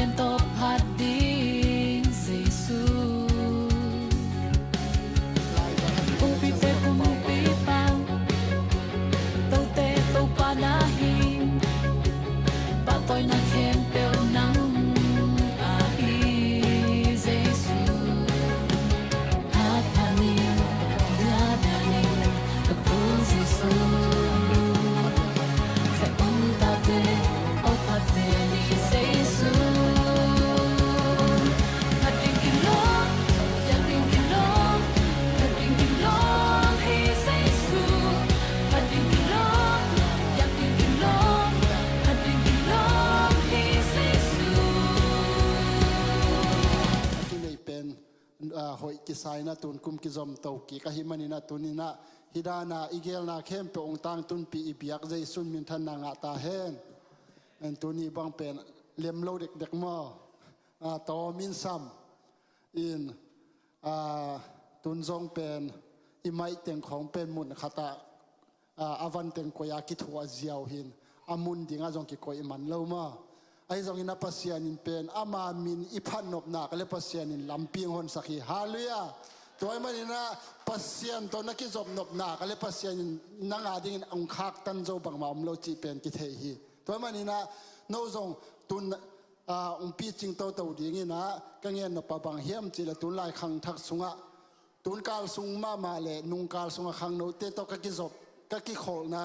pen to phat ding Giêsu upi pe kum pi pang tâu te tâu pa na hin pa toy na khem pel nang a hi Giêsu hat panin la panin the pool Giêsu phải ôm ta te o pa te ni Giêsu hat ding kilom ya ding kilom hat ding kilom hi Giêsu hat ding kilom ya ding kilom hat ding kilom hi Giêsuที่นี่เป็นหอยกิสายนะตุนกุมกิจมโตกีกะหิมันนะตุนินะฮิดานาอิเกลนาเข้มเปองตังตุนปีอิเบียกใจสุนมินทันนางาตาเฮนอันตุนีบางเป็นเลี้ยมโลเด็กๆมาตอมินซัมอินตุนจงเป็นอิไมเต็งของเป็นมุนขตาอาวันเต็งกวยากิทัวเจียวหินอามุนดิ่งอาจงกิโกยมันเล่ามาไอ้จงอินาปัสยานินเป็นอามามินอิพันนบนาก็เลยปัสยานินลำปีงหนสักฮีฮาลุยาตัวมันนี่นะปัสยานตัวนักกิจบนบนาก็เลยปัสยานินนางอาดิ่งองคักตันโจบังมาอมโลจีเป็นกิเทฮีตัวมันนี่นะโนจงตุนองปีจิงโตตัวดิ่งนะก็เงี้ยนปะบังเฮียมจีละตุนลายขังทักสุงะตุนกาลสุงมาเลนุงกาลสุงะขังโนเตโตก็กิจบก็กิโขลนะ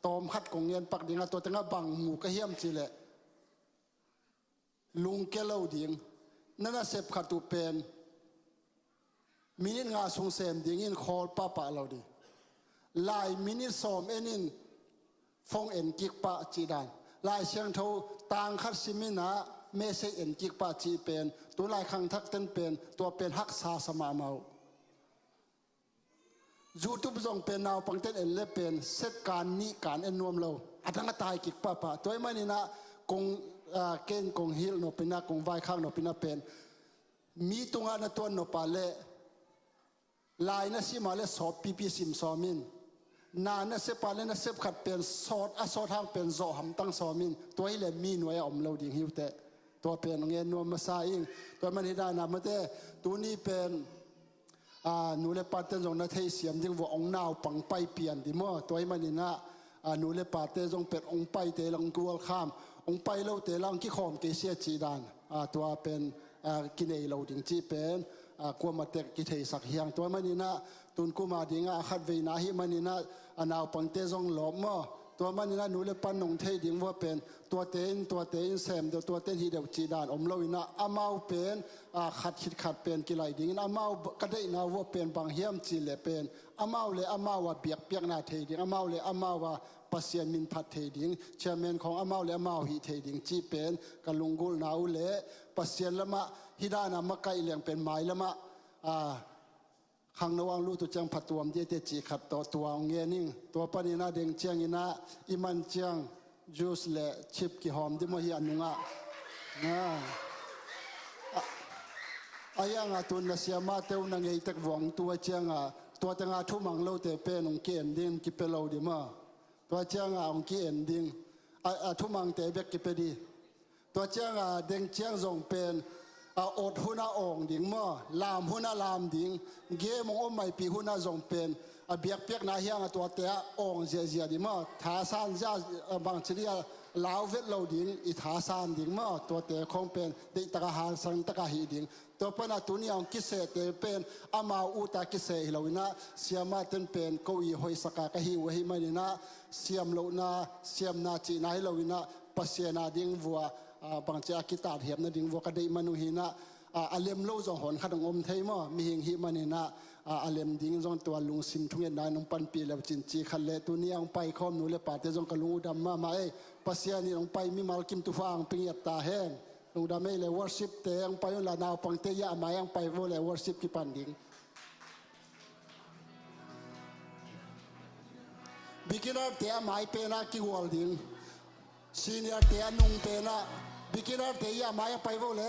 ตอมขัดกงเงี้ยปักดิ่งตัวตั้งบังหมู่ก็เฮียมจีละลุงเกลาวดิ่งนั่นน่ะเสพขัดตุเป็นมินิงาสงเสมดิ่งอินคอลป้าป่าเราดิลายมินิสอมเอ็นินฟงเอ็นกิกปะจีดานลายเชียงเทาต่างคัดซิมินะเมเซเอ็นกิกปะจีเป็นตัวลายขังทักเต้นเป็นตัวเป็นฮักษาสมาเมายูทูบจงเป็นนาวปังเต้นเอ็นเล่เป็นเซตการนี้การเอ็นนวมเราอัตงตายกิกปะปะตัวมันนี่นะกงเก่งกงฮิลโนปินะกงไวข้างโนปินะเป็นมีตรงนั้นตัวโนปาเลลายนั่นสิมาเลสอบปีซิมซอมินนานั่นเสปาเลนั่นเสพขัดเป็นสอดสอดทางเป็นโซหำตั้งซอมินตัวนี้เลยมีหน่วยอมเราดิ่งหิวแต่ตัวเป็นเงินนวมมาซาอิงตัวมันที่ได้นะมันแต่ตัวนี้เป็นหนูเลปาเต้นจงนัทเทียมจึงว่าองนาวปังไปเปลี่ยนดิมั่วตัวมันนี่นะหนูเลปาเต้จงเป็นองไปเตลังกัวข้ามองไปเราเตลังกี่ขอมเกเสียจีดานตัวเป็นกินเอเราดิ่งจีเป็นกัวมาเตกิเทสักเฮียงตัวมันนี่นะตุนกูมาดิ่งขัดเวนาฮิมันนี่นะนาวปังเตจงหลอมมั่วตัวมันนี่นะหนูเลปันนงเทดิ่งว่าเป็นตัวเต้นแซมตัวเต้นฮีเดวจีดานอมเราอินะอามาเป็นขัดคิดขัดเป็นกิไลดิ่งอามาก็ได้นาว่าเป็นบางเฮียมจีเลเป็นอามาเลยอามาว่าเปียกนาเทดิ่งอามาเลยอามาว่าปัสยามินพัดเทดิ่งเชมนของอามาเลยอามาฮีเทดิ่งจีเป็นกลุงกุลนาวเละปัสยานละมะฮิดานามะไกเลียงเป็นไม้ละมะขังนวังลูตุจังผัดตัวมเยเตจีขัดตัวเงี้ยนิ่งตัวปนินาเด้งเจียงอินะอิมันเจียงจูสเละชิปกี่หอมที่มหิอันนุงะอายังตุนเสียมาเตวนังเอตักหวังตัวเจียงตัวตั้งทุ่มังเราเตเป็นองเกนดิ้งกิเปเราดีมาตัวเจียงองเกนดิ้งทุ่มังเตเบกกิเปดีตัวเจียงเด้งเจียงส่งเป็นอดหุนาองดิ่งมาลามหุนาลามดิ่งเกมองไม่ปีหุนาส่งเป็นเบียกเปียกนาเฮียงตัวเตะองเจียดีมาท้าซานจ้าบางชนิดลาวเวทเราดิ่งอิท้าซานดิ่งมาตัวเตะคงเป็นเด็กตะกหาสังตะกหีดิ่งตัวปนัดตัวนี้องกิเศษเตเป็นอามาอุตากิเศษเราอินะเสียมาเต็นเป็นเกวีหอยสกากะหิวหิมันอินะเสียมเรานาเสียมนาจีนาให้เราอินะปัสยานาดิ่งวัวบางจากกิตาเหียบนาดิ่งวัวกระไดมนุหินะอาเลมโลจงหอนขัดงอมไทยมั่วมีเฮงหิมันอินะอาเลมดิ่งจงตัวลุงสิมทุ่งเงินได้น้องปันปีแล้วจินจีขันเลตัวนี้องไปคอมหนูเลปาเตจงกะลุงดำมาปัสยานี่องไปมีมาลกิมตุฟางปิงยัตตาแห้งลุงดำไม่เลยวอร์ชิปเตองไปละนาวปังเตยะมายังไปโวเลวอร์ชิปกิปันดิ่งบิกินาร์เตะไม้เป็นนักกิวอลดิ่งซีเนียร์เตะนุ่งเป็นนักบิกินาร์เตยะมายังไปโวเล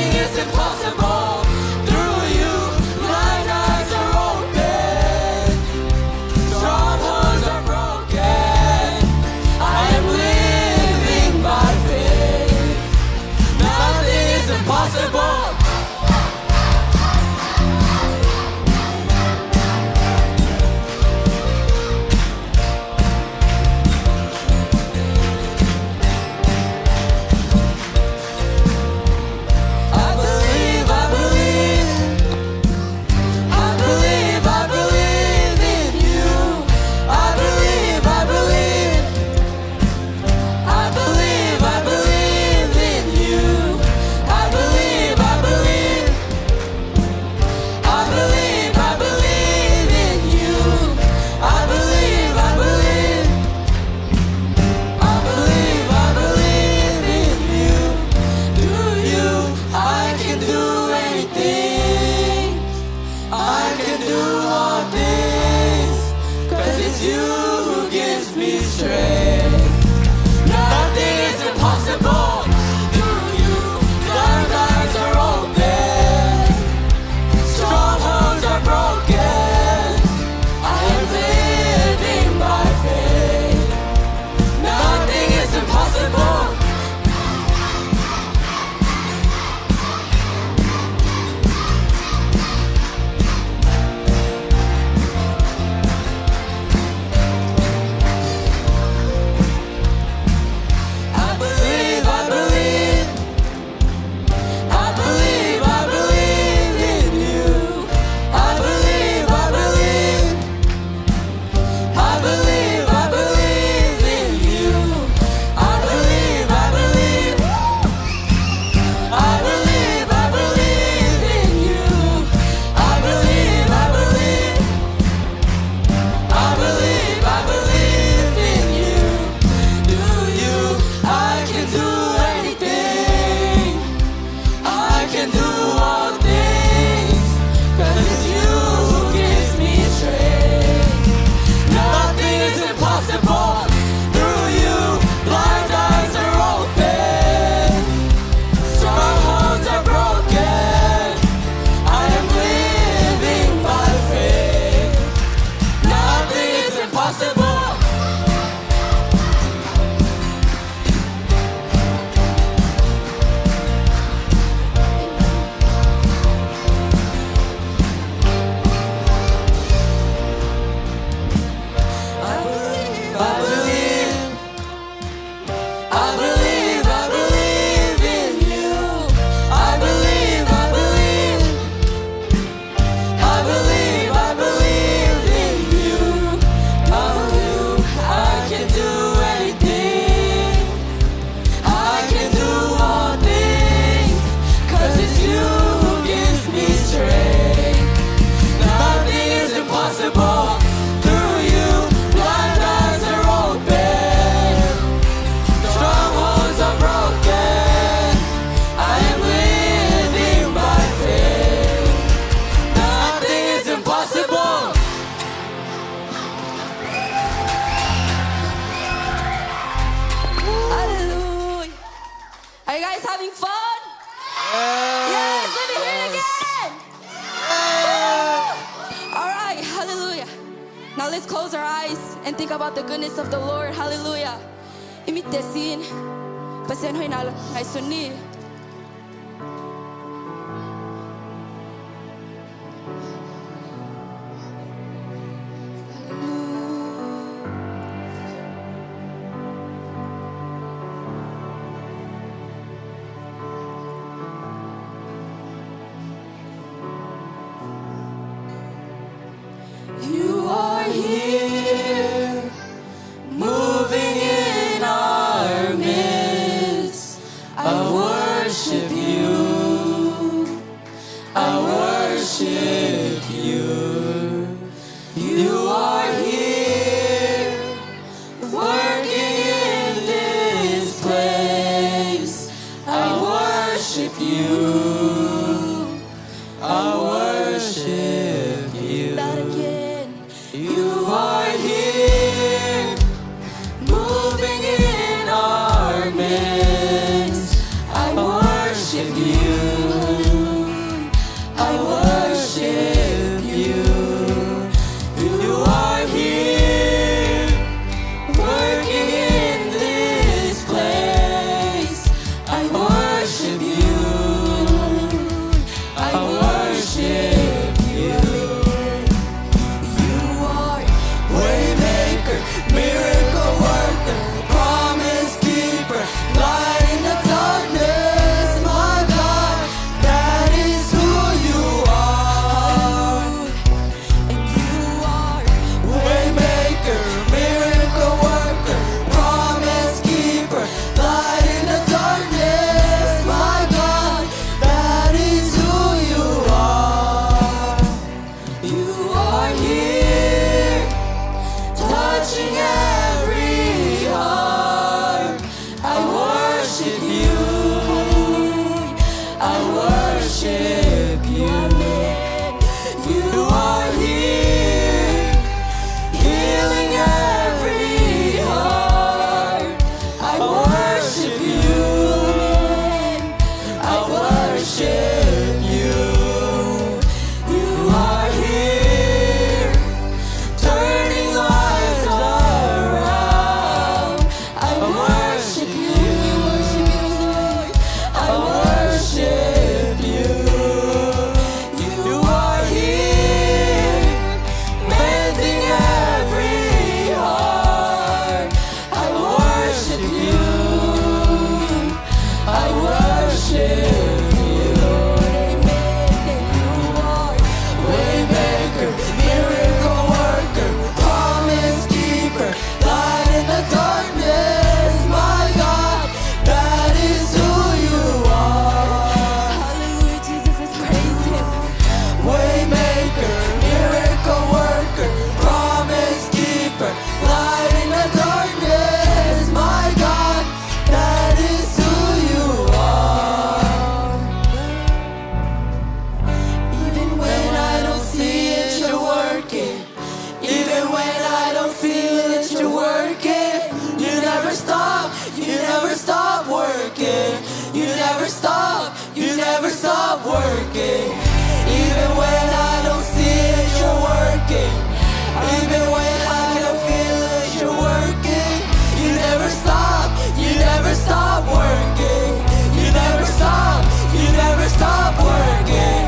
Nothing is impossible. Through you, blind eyes are open. Strongholds are broken. I am living by faith. Nothing is impossible. Now let's close our eyes and think about the goodness of the Lord. Hallelujah. Imit desin. Pasen hoy na ngay suni. You are here, moving in our midst. I worship you. I worship you. You are here, working in this place. I worship you. I worship you. That again. You are here, moving in our midst. I worship you. worship you. You are here, healing every heart. I worship you. I worship you. You are here, turning lives around. I worship you. Lord. I worship you. You are here, mending every heart. I worship you. I worship you. Amen. You are waymaker, miracle worker, promise keeper, light in the darkness. My God, that is who you are. Hallelujah, Jesus, let's praise Him. Waymaker, miracle worker, promise keeper, light in the darkness. My God, that is who you are. Even when I don't see it, you're working. Even when I don't feel it, you're working. You never stop, you never stop working. You never stop, you never stop working. Even when I don't see it, you're working. Even when I don't feel it, you're working. You never stop, you never stop working. You never stop, you never stop working.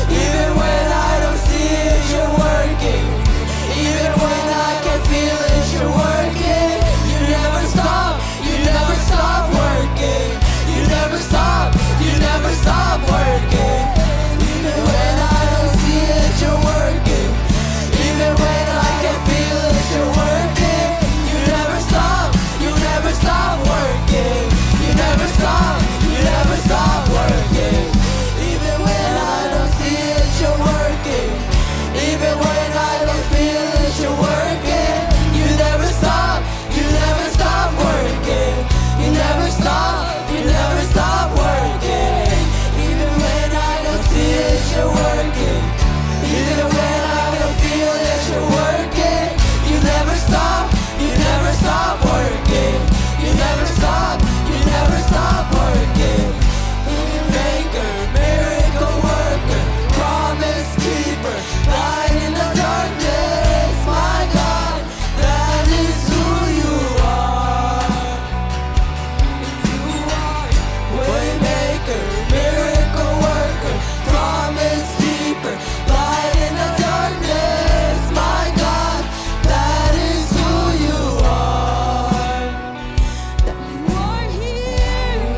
Even when I don't see it, you're working. Even when I can feel it, you're working. You never stop, you never stop working. You never stop, you never stop working. Even when I don't see it, you're working. Even when I can feel it, you're working. You never stop, you never stop working. You never stop, you never stop working. Even when I don't see it, you're working. Even when I don't feel it, you're working. You never stop, you never stop working. You never stop, you never stop working. Even when I don't see it, you're working. Even when I don't feel it, you're working. You never stop, you never stop working. You never stop, you never stop working. Maker, miracle worker, promise keeper, light in the darkness. My God, that is who you are. You are waymaker, miracle worker, promise keeper, light in the darkness. My God, that is who you are. That you are here,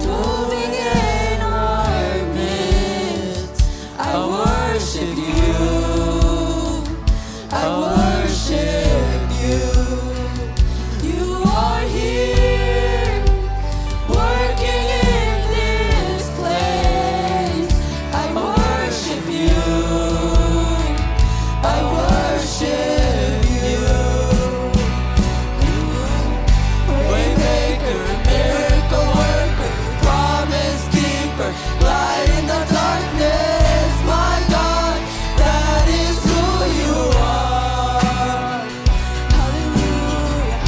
moving in our midst. I worship you. I worship you. You are here, working in this place. I worship you. I worship you. Waymaker, miracle worker, promise keeper, light in the darkness. My God, that is who you are. Hallelujah.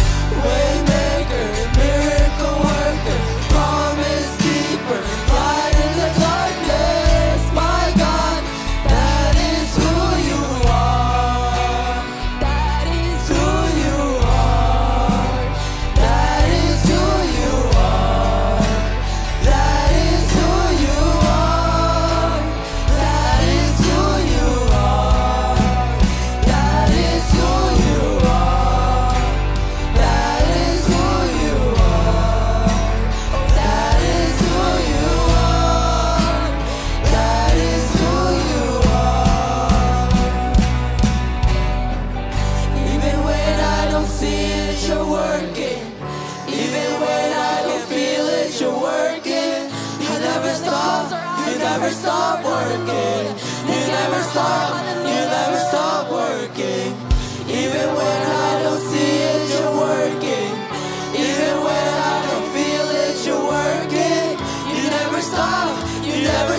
Waymaker, miracle worker, promise keeper, light in the darkness. My God, that is who you are. That is who you are. That is who you are. That is who you are. That is who you are. That is who you are. That is who you are. That is who you are. That is who you are. Even when I don't see it, you're working. Even when I don't feel it, you're working. You never stop, you never stop working. You never stop, you never stop working. Even when I don't see it, you're working. Even when I don't feel it, you're working. You never stop, you never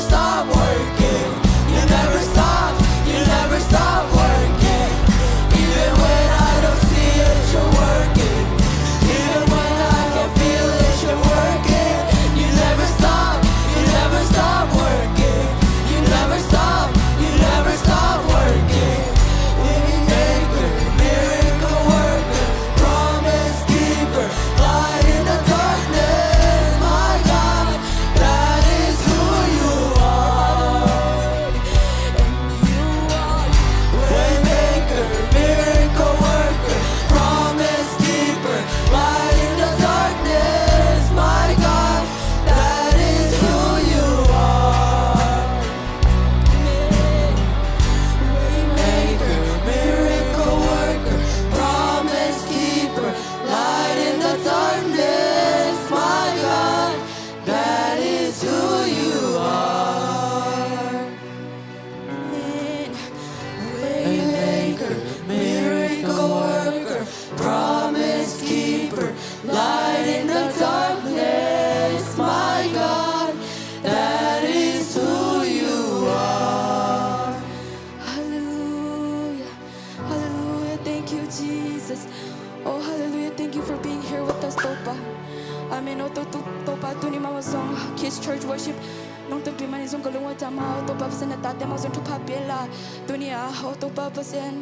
nong tuk di mani sung kalungwa tama to pa pasen ta te ma sung tu pa bela dunia ho to pa pasen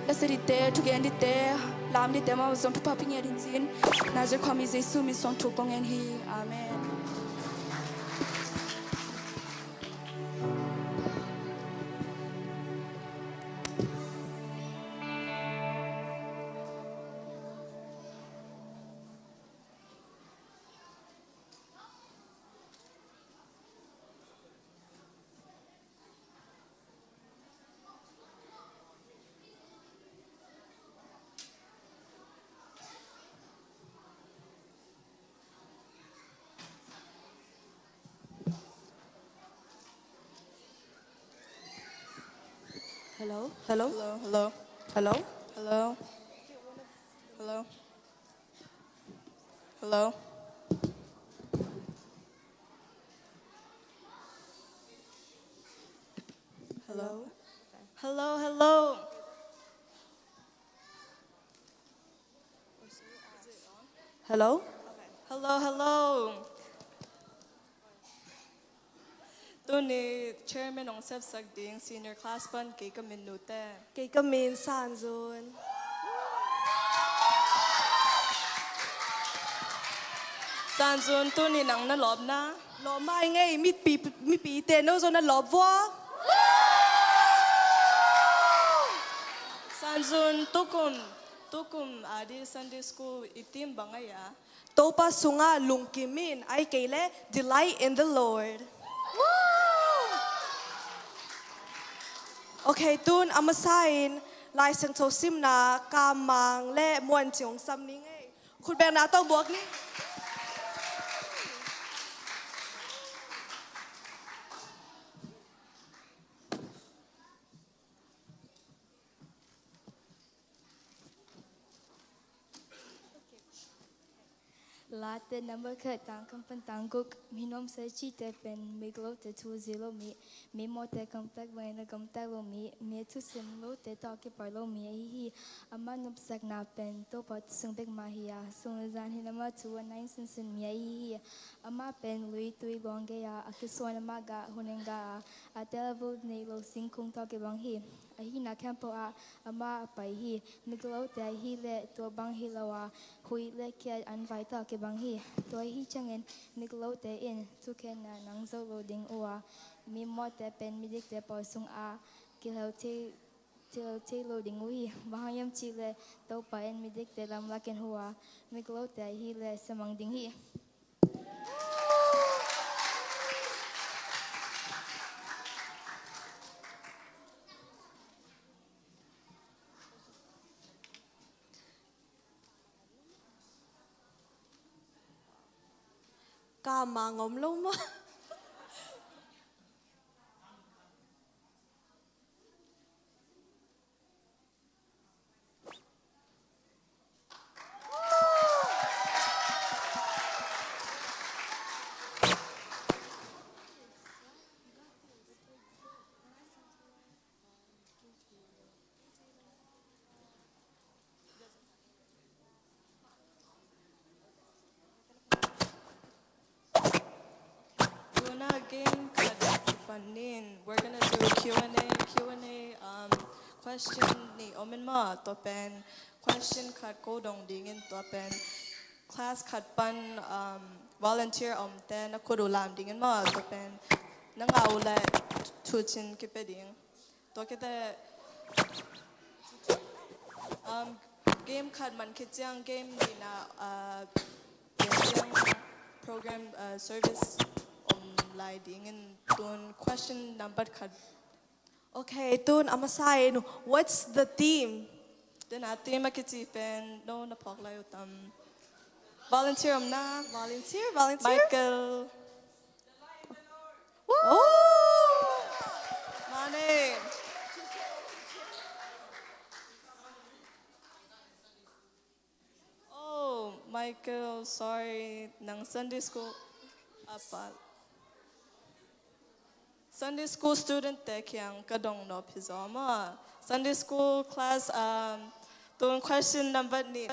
la seri te tu gen di te lam di te ma sung tu pa pinge din sin na je komi jesu mi song tu kong en hi amen. Hello? Hello? Hello, Hello? hello, hello, hello, hello, hello, hello. Hello? Hello, hello. Tuni chairman ng Sabsagding senior class pan kay kaminute. Kay kamin sanzon. Sanzun tuni nang nalob na. Lo mai ngay mi pi te no zo na lob vo. Sanzun tukum adi Sunday school itim bangaya. Topa sunga lungkimin ay kayle delight in the Lord. Okay, tun amasain lai sang to sim na kamang le muan chiong sam ni ngay. Kun bang na to buok ni. Latte number cut tang kampan tangguk minom sechi te pen miglo te 20 mi mo te kamtak wena kamtak wo mi tu simlo te toki parlo mi hi aman upsak na pen to pat sung bek mahia sung zan hinama 219 sin mi hi ama pen lui tui longe ya akisona maga hunenga atelavu ne lo singkung toki bang hi ahi na campo a ama pai hi miglo te hi le to bang hi lawa hui le kia an vai ta ke bang hi to hi changen miglo te in tu ken na nang zo lo ding uwa mi mo te pen mi dik te po sung a ki lo te lo ding ui bang yam chi le to pa en mi dik te lam la ken huwa miglo te hi le samang ding hi Kamang om lo mo. Tuna game panin. We're gonna do Q&A question ni omen ma topen question kat kodong dingin topen class kat pan volunteer te na kodulam dingin ma topen nangaula tuchin kipeding to kita game kat man kityang game ni na program service lai dingin tun question number kat. Okay, tun amasain what's the theme? Then ati makitipen no na paklay utam volunteer na Volunteer. Michael. Oh! Mane. Oh, Michael, sorry. Nang Sunday school apa? Sunday school student tek yang kadong no pizama. Sunday school class doing question number ni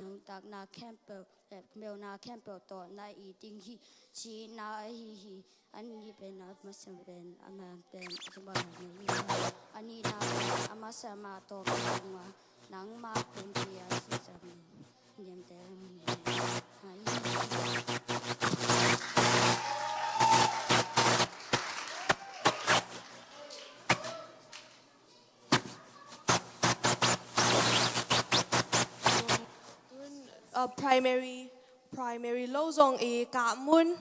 nung tak na campbell mel na campbell to na I ding hi chi na hi ani ben na masam ben ama ben ba ni ani na ama sama to ma nang ma kum pia si sam nyam te primary lâu dòng ý cả mun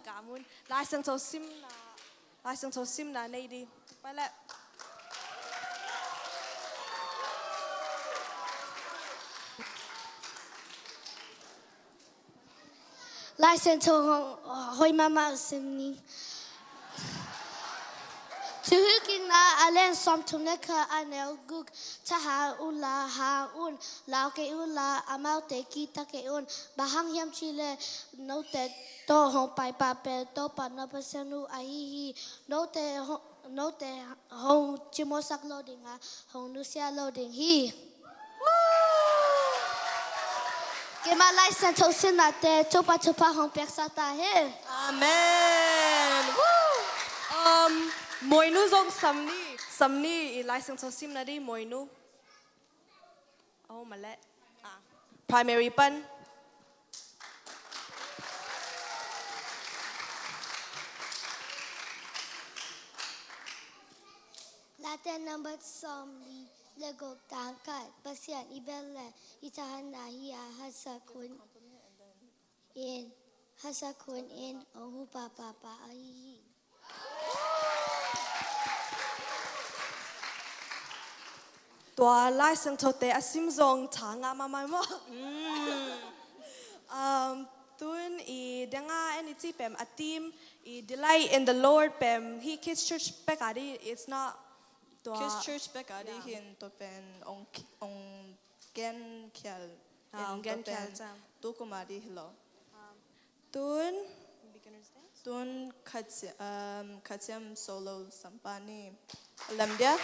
cả mun lại sang cho sim na này đi phải lẽ lại sang cho hồi mama sim ni chú kinh na alen som thum na kha anel guk cha ha ula ha un lao ke ula amau te ki ta ke un bahang yam chile no te to hong pai pa pe to pa na pa sanu ai hi no te hong chimo sak loading a hong nu sia loading hi ke ma lai san cho sin na te chopa hong pek sa ta he amen mỗi nu dòng sắm ni lại sang cho sim na đi mỗi nu mà lẽ primary pan Latin number som li lego tangkat pasian ibelle itahan nahia hasakun in ohu papa ai tua lai sang cho te asim zong changa mama mo tun I denga and it's pem a team I delight in the Lord pem he kids church pekadi it's not tua Kids church back adi hin to pen ong gen kyal ong gen kyal jam. tu kumari hilo tun tun katsiam solo sampani alam dia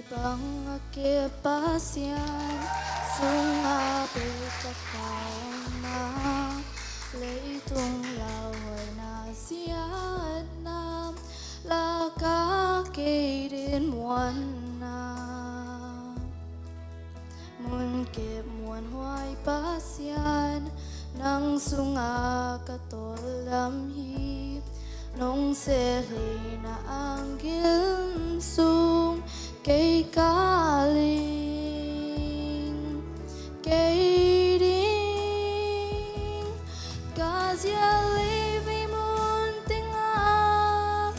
bang ke pasian sunga pe na lei tung lao hồi na sian nam la ka ke đến muôn na mun ke muôn hoài pasian nang sunga ka tolam hi nong se le na angin sung cây cá linh cây đinh cá gia lý vì muốn tiếng ác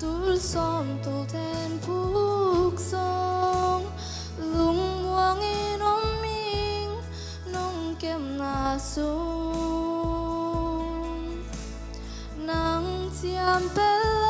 tul som tul ten phúc song lung muang in om minh nong kem na sung nang chiam bello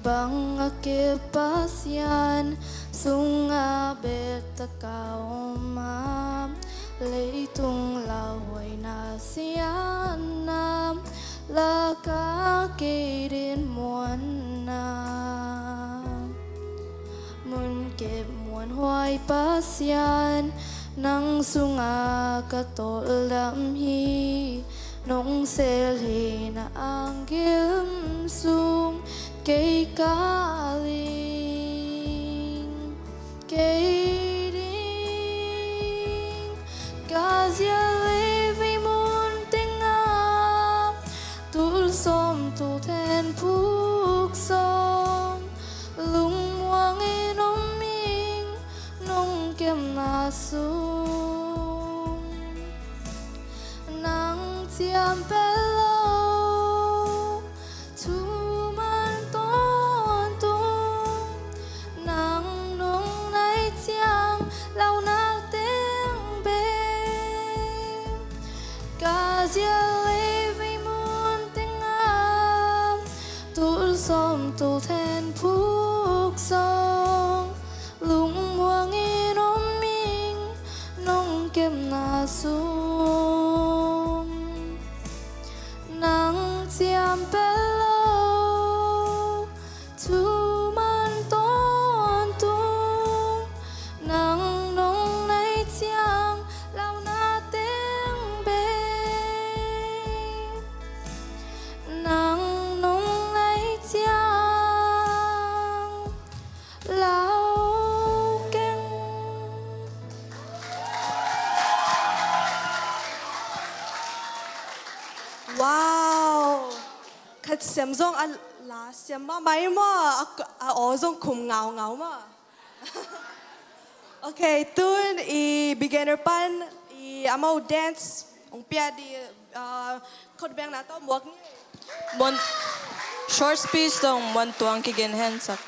bang ke pasian sunga beta kaoma leitung lawai na sian nam la ka ke đến muôn na mun ke muôn hoài pasian nang sunga ka tol lam hi nong sel hi na angim sung cây cá linh cây đinh cá gia lý vì muốn tiếng ác tul som tu then phúc som lung muang in om ming nong kem na sung nang tiam pelo tu man ton tung nang nong nai tiang lau nao tiếng bê ca dia lê vi muôn tiếng am tu som tu then phúc song lung muang in om ming nong kem na sung nang tiam pelo tu man ton tung nang nong nai tiang lau na tiếng bê nang nong nai tiang lau keng. Wow. Khát xem dòng là xem mà máy mà ở dòng khum ngào ngào mà. Okay, tun I beginner pan I amau dance ong pia di khod bang na to muak ni. Mon short speech dong mon tuang kigin hensak.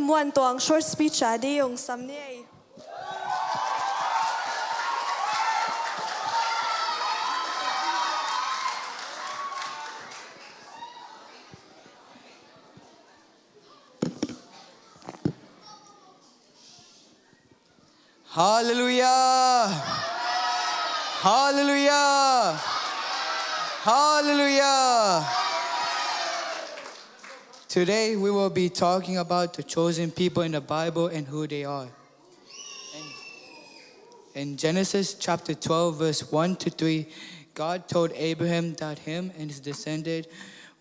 muan tuang short speech di yung samni. Hallelujah! Hallelujah! Hallelujah! Today we will be talking about the chosen people in the Bible and who they are. In Genesis chapter 12, verse 1 to 3, God told Abraham that him and his descendant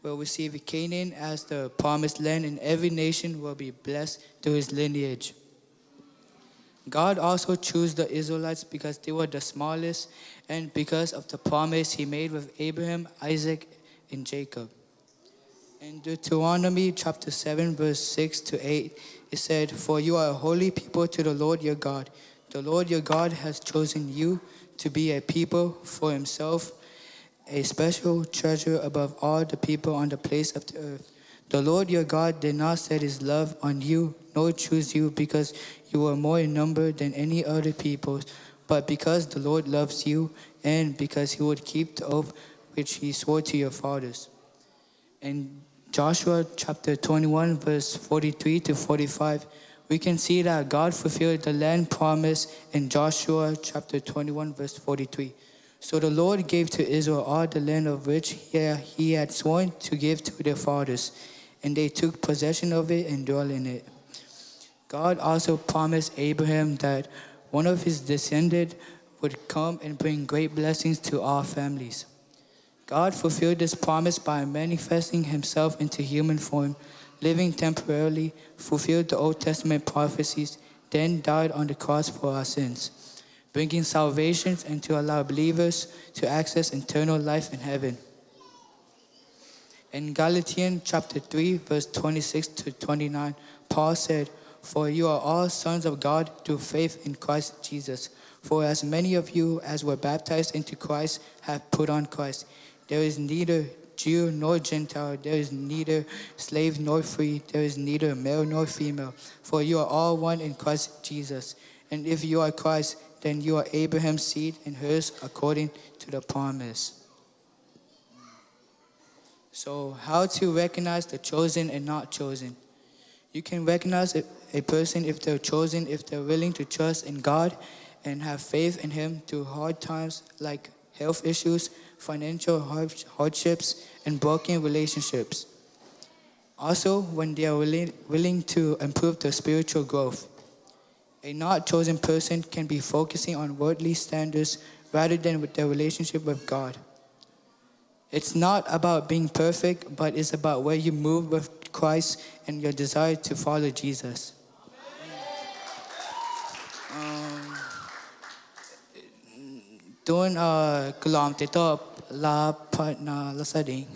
will receive Canaan as the promised land, and every nation will be blessed through his lineage. God also chose the Israelites because they were the smallest and because of the promise he made with Abraham, Isaac, and Jacob. In Deuteronomy chapter 7, verse 6 to 8, it said, "For you are a holy people to the Lord your God. The Lord your God has chosen you to be a people for himself, a special treasure above all the people on the face of the earth. The Lord your God did not set his love on you, nor choose you because you were more in number than any other peoples, but because the Lord loves you and because he would keep the oath which he swore to your fathers." In Joshua chapter 21, verse 43 to 45, we can see that God fulfilled the land promise in Joshua chapter 21, verse 43. "So the Lord gave to Israel all the land of which he had sworn to give to their fathers, and they took possession of it and dwelt in it." God also promised Abraham that one of his descendants would come and bring great blessings to all families. God fulfilled this promise by manifesting himself into human form, living temporarily, fulfilled the Old Testament prophecies, then died on the cross for our sins, bringing salvation and to allow believers to access eternal life in heaven. In Galatians chapter 3, verse 26 to 29, Paul said, "For you are all sons of God through faith in Christ Jesus. For as many of you as were baptized into Christ have put on Christ. There is neither Jew nor Gentile, there is neither slave nor free, there is neither male nor female, for you are all one in Christ Jesus. And if you are Christ, then you are Abraham's seed and hers according to the promise." So, how to recognize the chosen and not chosen? You can recognize a person if they're chosen, if they're willing to trust in God and have faith in him through hard times like health issues, financial hardships, and broken relationships. Also, when they are willing to improve their spiritual growth. A not chosen person can be focusing on worldly standards rather than with their relationship with God. It's not about being perfect, but it's about where you move with Christ and your desire to follow Jesus. Doon kelam tetap la partner la sading.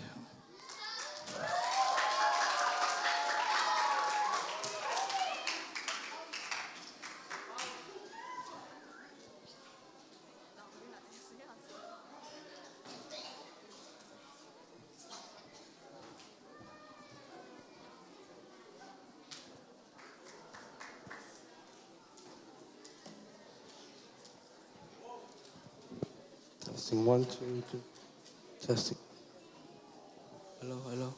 Testing 1, 2, 2. Testing. Hello.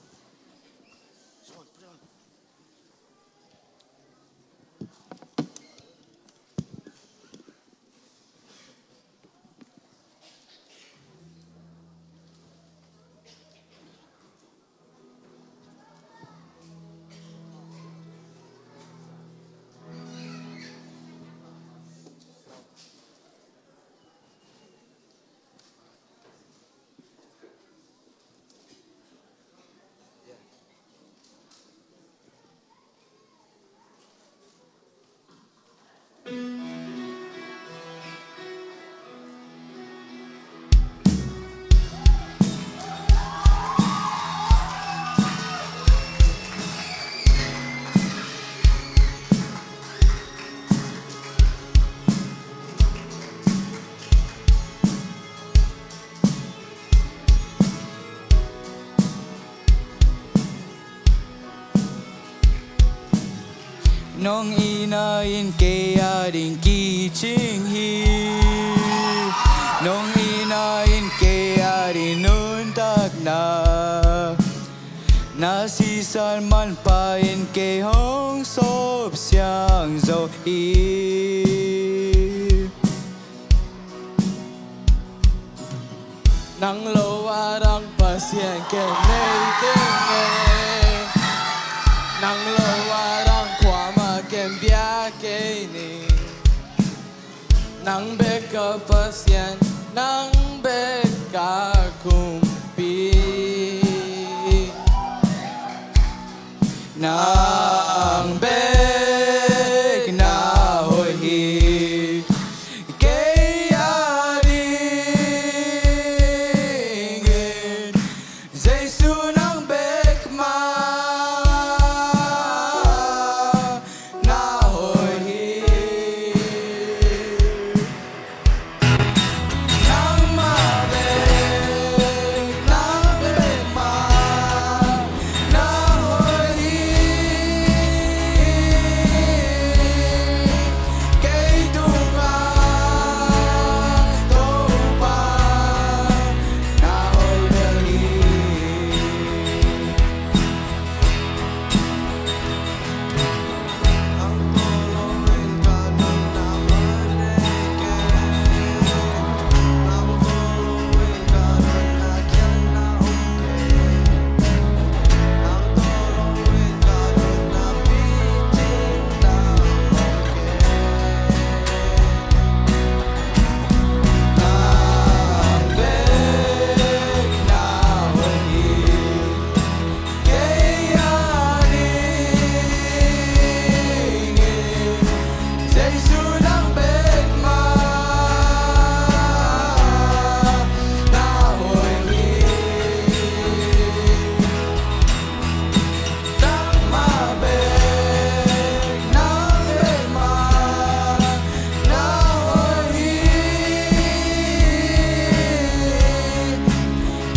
Nong inain kaya din kiching hi Nong inain kaya din untak na Nasisan man pain kay hong sop siyang zo hi Nang lowarang pasien ke nei tenge Nang lowarang kwama ken bia ke ni Nang beka pasien nang beka kumpi Nang bek na hoi hi Kaya ringin Jesu nang bek ma Na hoi hi Nang ma bek ma Na hoi hi Kay dunga to pa Na hoi hi Ang tolongin ka nang namareke Ang tolongin ka nang nagyan na okay Ang tolongin ka nang napitin na okay Nang bek na hoi hi Kaya ringin Jesu nang bek ma Na hoi hi Nang ma bek ma Na hoi hi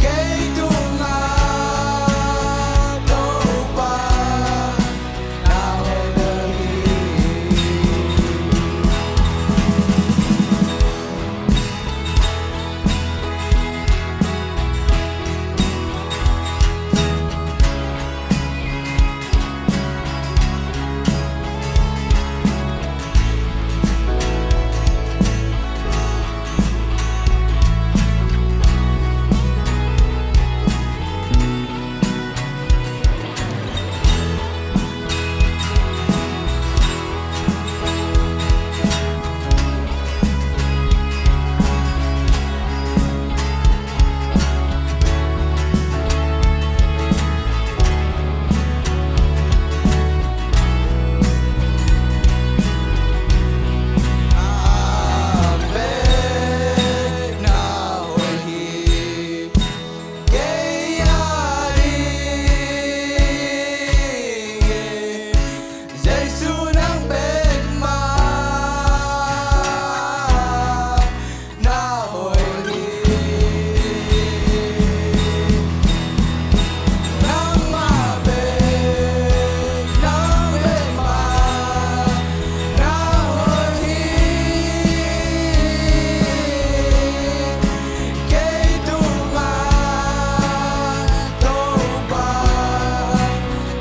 Kay tunga to pa Na hoi hi Nang bek na hoi hi Kaya ringin Jesu nang bek ma Na hoi hi Nang ma bek ma Na hoi hi Kay tunga to pa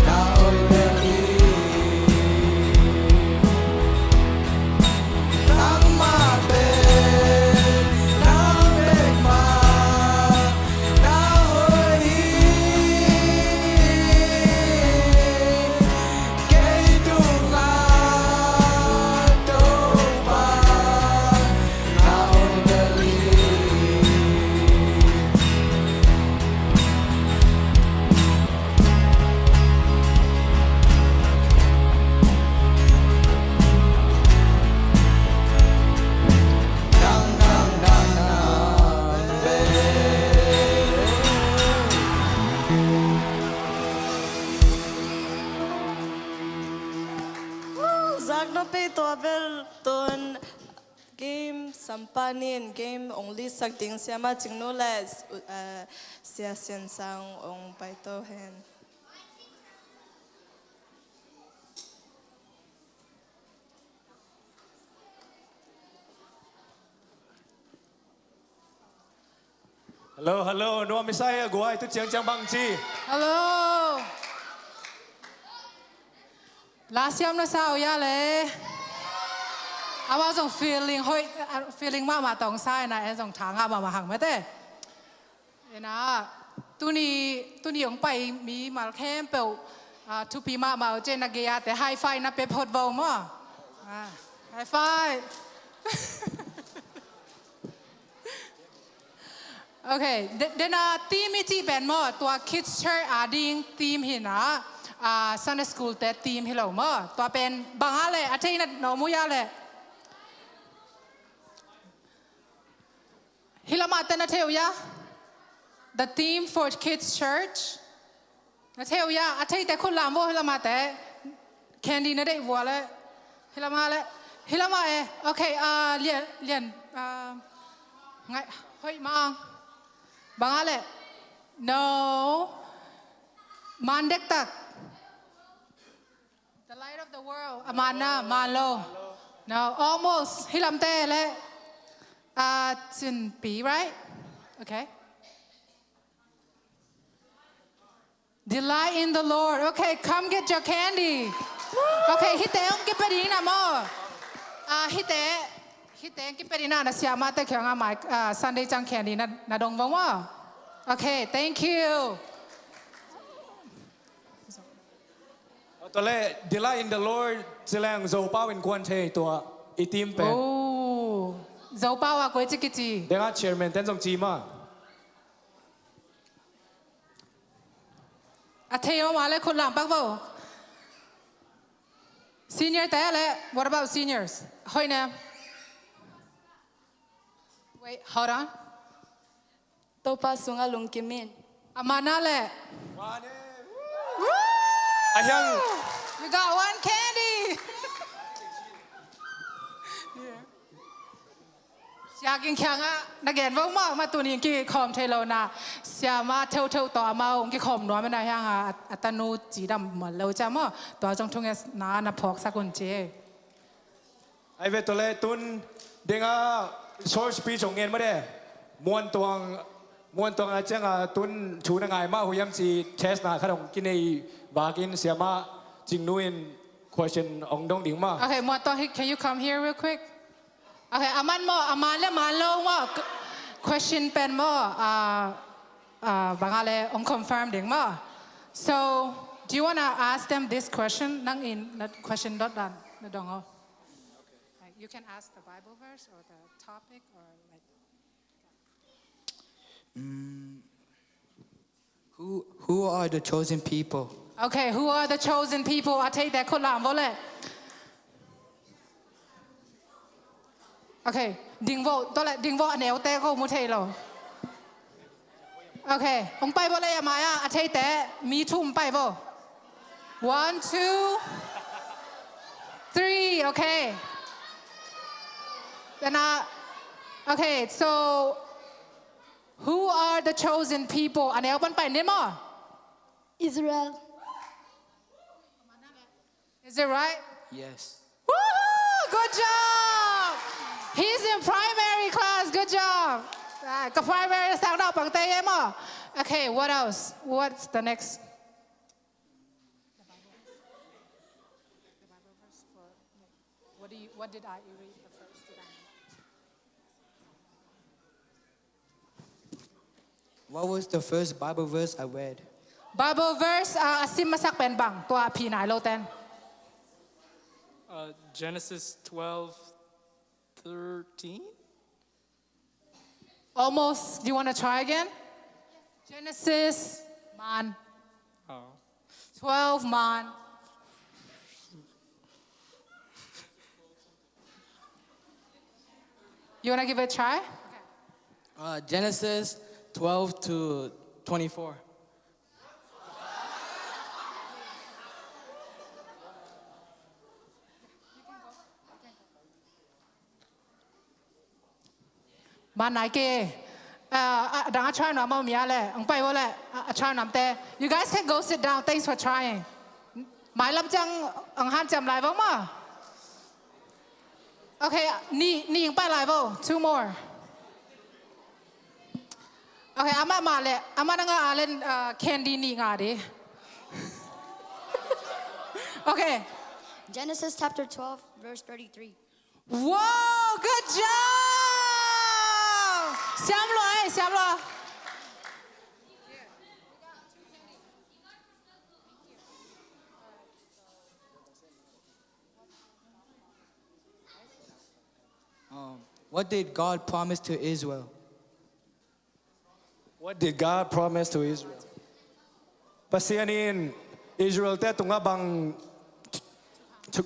Na hoi hi Nang ma bek ma Na hoi hi Kay tunga to pa Na hoi hi Nang Zagno pe to abel ton game sampanin game only sakting siama chingno les sia sian sang ong paito hen Hello, no Messiah, go ai tu chiang chiang bang chi. Hello. Last year na sao ya le. Aba zong feeling ma tong sai na en zong thang ma hang ma te. Ena tu ni yong pai mi mal kem pe tu pi ma chen na ge ya te high five na pe phot vo mo. High five. Okay, then team iti ben mo tua kids church ading team hina Sunday school te team hilo mo tua pen bangale ating na no mu ya le hilama te na teu ya the team for kids church na teu ya ating te khun lam mo hilama te candy na dei wo le hilama okay lian ngai hoi mang Bangale, no. Mandek tak. The light of the world. Amana, malo. No, almost. Hilam te le. Tsin pi, right? Okay. Delight in the Lord. Okay, come get your candy. Okay, hite ang kiperina mo. Hite kiperina na siya mata kaya nga mai Sunday chang candy na dong vong mo. Okay, thank you. Tole delight in the Lord silang zo pao in kwan the tua itim pen. Oh, zo pao a kwai chikiti. Denga chairman ten zong chi ma. Ateo male khun lam pak vo. Senior te le. What about seniors? Hoi na. Wait, hold on. Topa sunga lung kimin. Amana le. Ayang. You got one candy. Siya king kyang nagain vong ma tu ni ki khom thelo na siya ma theu to ma ong ki khom no ma na yang atanu ji dam ma lo cha mo to jong thung na phok sakun che. Ai ve tole tun denga short speech ong en ma de. Muan tuang a chang tun chu na ngai ma huyam chi test na khadong kinai bagin siama jingnuin question ong dong ding ma. Okay, mo to can you come here real quick? Okay, aman le man lo mo question pen mo bangale ong confirm ding mo. So, do you want to ask them this question? Nang in that question dot dan na dong ho. Like you can ask the Bible verse or the topic or like Who are the chosen people? Okay, who are the chosen people? I take that kolam vole. Okay, ding vo anel te ko mu thei lo. Okay, ong pai vole ya maya I take that me too pai vo. 1 2 3, okay. Then okay, so who are the chosen people? Anel pan pai ne mo? Israel. Is it right? Yes. Woo! Good job! He's in primary class. Good job. Ka primary sang dao pang tay mo. Okay, what else? What's the next? The Bible verse for what did I read the first? What was the first Bible verse I read? Bible verse asim masak pen bang tua pi nai lo ten. Genesis 12:13. Almost. Do you want to try again? Genesis man. Oh. 12 man. You want to give it a try? Genesis 12 to 24. Man nai ke. Dang try na mo mia le. Ang pai wo le. Try nam te. You guys can go sit down. Thanks for trying. Mai lam chang ang han jam lai vong ma. Okay, ni yang pai lai vo. 2 more. Okay, ama male. Ama nga alen candy ni nga di. Okay. Genesis chapter 12, verse 33. Whoa, good job. Xiam lo, xiam lo. What did God promise to Israel? What did God promise to Israel? Pasianin Israel te tunga bang to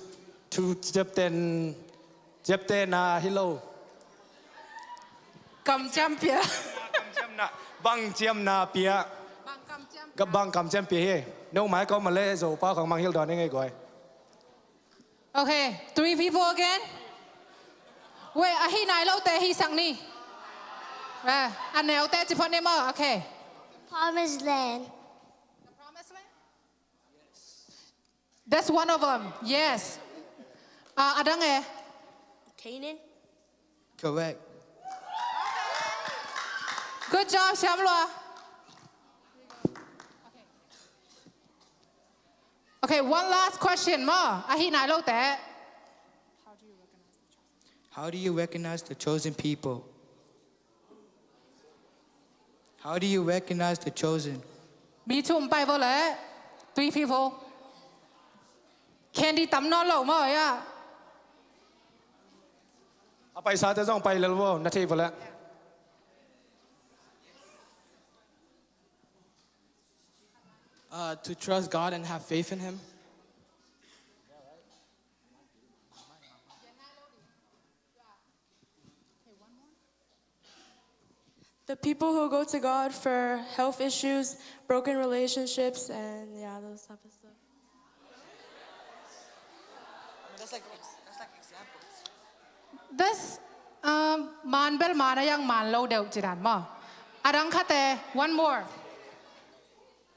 Jepten na hilo. Kam champion. Bang chiam na pia. Bang kam chiam pia he. No mai ko ma le zo pa khong mang hil don ngay goi. Okay, 3 people again. Wait, ahi nai lo te hi sang ni. An neo te chi phone mo. Okay. Promised land. The promised land? That's one of them. Yes. Adang eh. Canaan. Correct. Good job, Shamlua. Okay, one last question mo. Ahi nai lo te. How do you recognize the chosen people? How do you recognize the chosen? Me too, Bible le. 3 people. Candy tam no lo mo ya. Apa isa te zong pai le wo na thi pala. To trust God and have faith in Him. The people who go to God for health issues, broken relationships, and yeah, those type of stuff. That's like examples. That's man bel mana yang man lo deu jiran mo. Adang kate one more.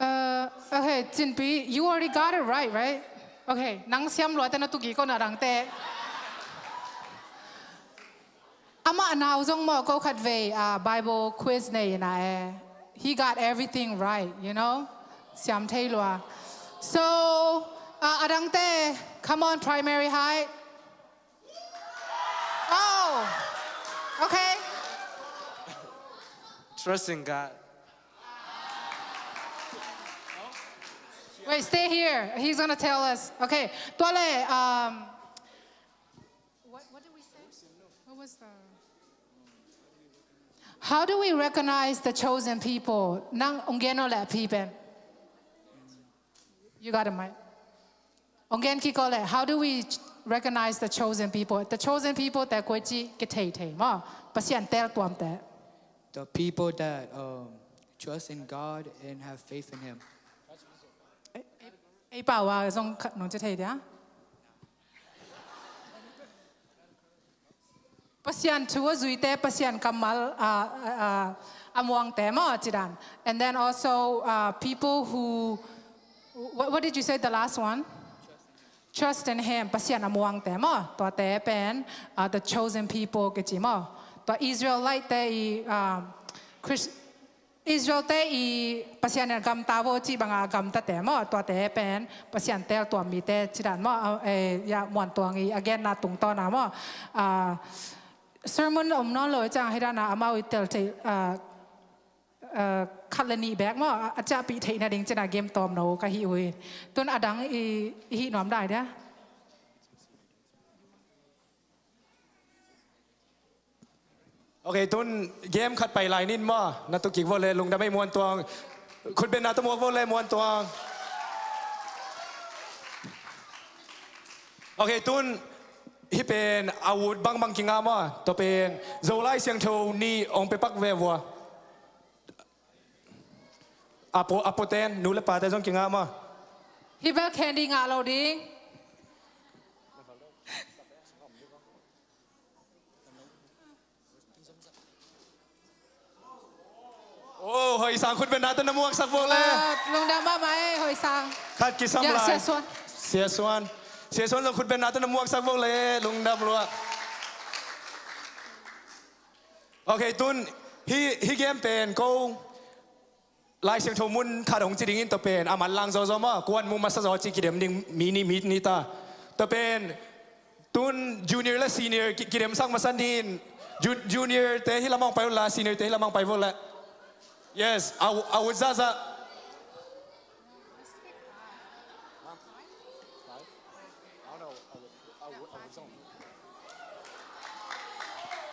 Okay, Jinpi, you already got it right? Okay, nang siam lo te na tugi ko na dang te. Ama anaw zong mo ko khatve Bible quiz nei na eh. He got everything right, you know? Siam thei lwa. So, adang te, come on primary height. Oh. Okay. Trusting God. Wait, stay here. He's going to tell us. Okay. Tuale, what did we say? What was the... How do we recognize the chosen people? Nang ongeno le pipen. You got it, Mike. Ongen ki ko le. How do we recognize the chosen people? The chosen people that kochi kitei ma pasian tel tuam te. The people that trust in God and have faith in Him. Ei pa wa zong nong che thei dia. Pasian tua zuite pasian kamal amuang tema jidan. And then also people who what did you say the last one? Trust in Him. Pasian amuang tema. To te pen the chosen people ke jimo. To Israelite te Israel te I pasian gam tavo chi banga gam ta te mo to te pen pasian tel to mi te jidan mo ya mon tuang I again na tung to na mo sermon non lo chang hirana amau tel te kalani back mo acha pi thei na ding chana game tom no ka hi ui tun adang hi nom dai dia Okay, tun game khat pai lai nin ma na tu kik vo le lung da mai muan tuang. Khut ben na tu mo vo le muan tuang. Okay, tun hi pen awut bang kinga ma to pen zolai siang tho ni ong pe pak ve wa. Apoten nu le pa ta jong kinga ma. hi bel candy nga lo ding Oh, hoi sang khut ben na tu na muak sak vo le. lung da ma mai hoi sang Khat ki sam ya lai. sia suan Sia suan lo khut ben na tu na muak sak vo le lung dam luak. Okay, tun hi game pen ko lai siang thong mun kha dong chi ding in to pen aman lang zo zo ma kwan mu ma sa zo chi ki dem ding mi ni ta to pen tun junior la senior ki dem sang ma san din junior te hi lamang pai la senior te hi lamang pai la yes I would zaza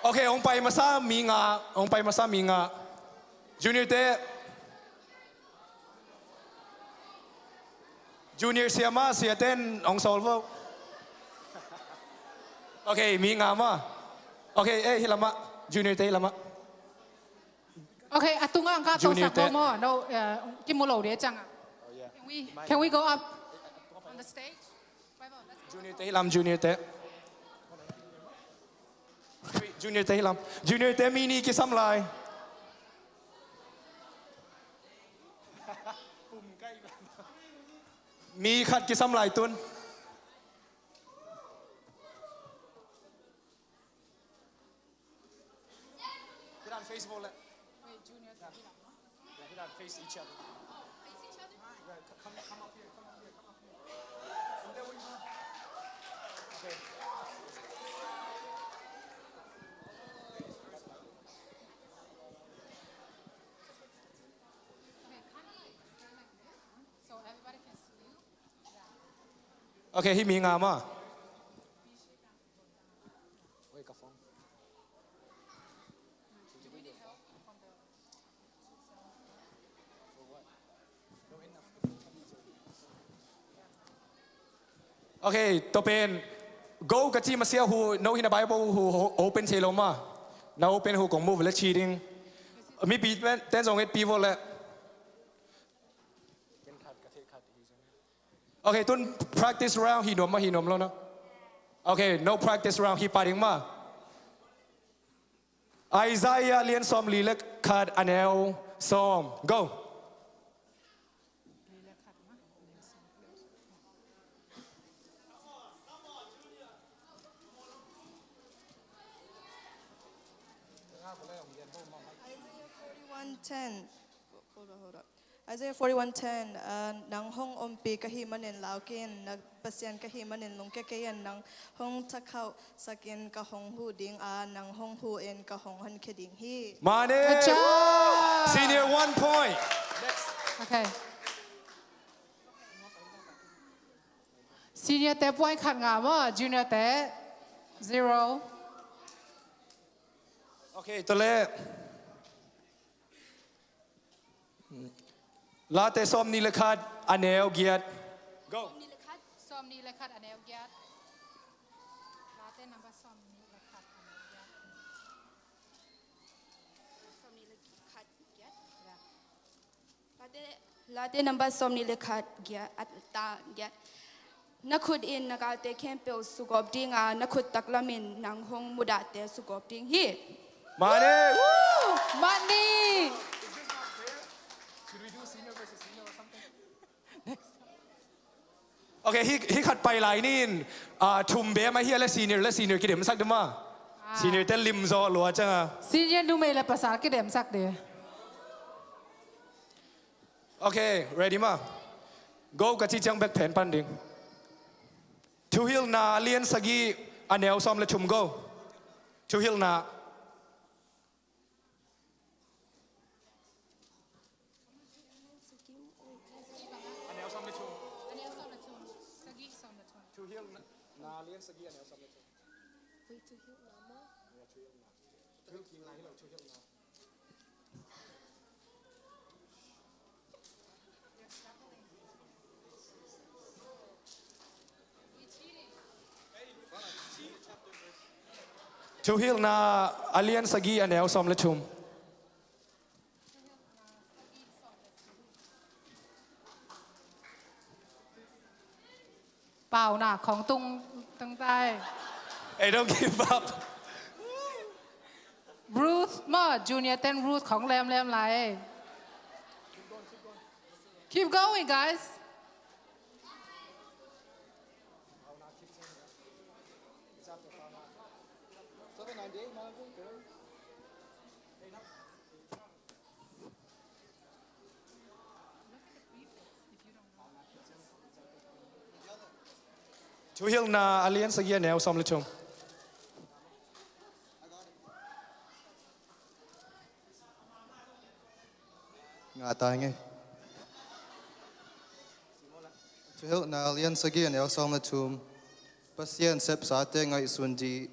okay ong pai masa mi nga junior te junior siama siaten ong solvo okay mi nga ma okay hilama junior te hilama Okay, atunga ang kato Junior sa te. mo. No, kimulo dia chang. Can we go up on the stage? junior te hilam junior te mini ki sam lai mi khat ki sam lai tun Facebook la face each other come up here okay So everybody can see you. okay hi mi nga ma okay to pen go ka chi ma sia who know in the Bible who open cheloma na open who kong move la cheating mi beat man ten song it people la okay tun practice round hi nom lo na okay no practice round hi paring ma Isaiah lien som li le khat anel som go Hold up. Isaiah 41:10 nang hong ompi kahimanin laukin nagpasyan kahimanin lungkekayan nang hong takau sakin kahong huding nang hong huin kahong han keding hi. Mane Good job. senior 1 point Okay. Senior te point khat nga mo, junior te 0. okay to le la te som ni le khat anel giat go Som ni le khat anel gyat. Late number som ni le khat anel gyat. Lade number somni lekhat gya at ta gya nakhud in nagate kempel sugop dinga nakhud taklamin nang hong mudate sugop ding hi Mane Money. okay hi khat pai lai nin thum be ma hi la senior ki dem sak de ma senior te lim zo lo cha Senior nu me la pasar ke dem sak de. okay ready ma go ka chi chang back pen pan ding to hill na lien sagi anel som le thum go to hill na to hill na lien sagi anel som le thum to hill na alien sagi anel som le thum Pao na khong tung tung tai. hey don't give up Ruth mo junior ten Ruth ของแรมไหล Keep going guys. ชูฮิลนาอเลียนสกีแนวซอมเลชม ngã tai ngay chú hiểu na liên sagi nel som la tum pasien sep sa te ngai sun di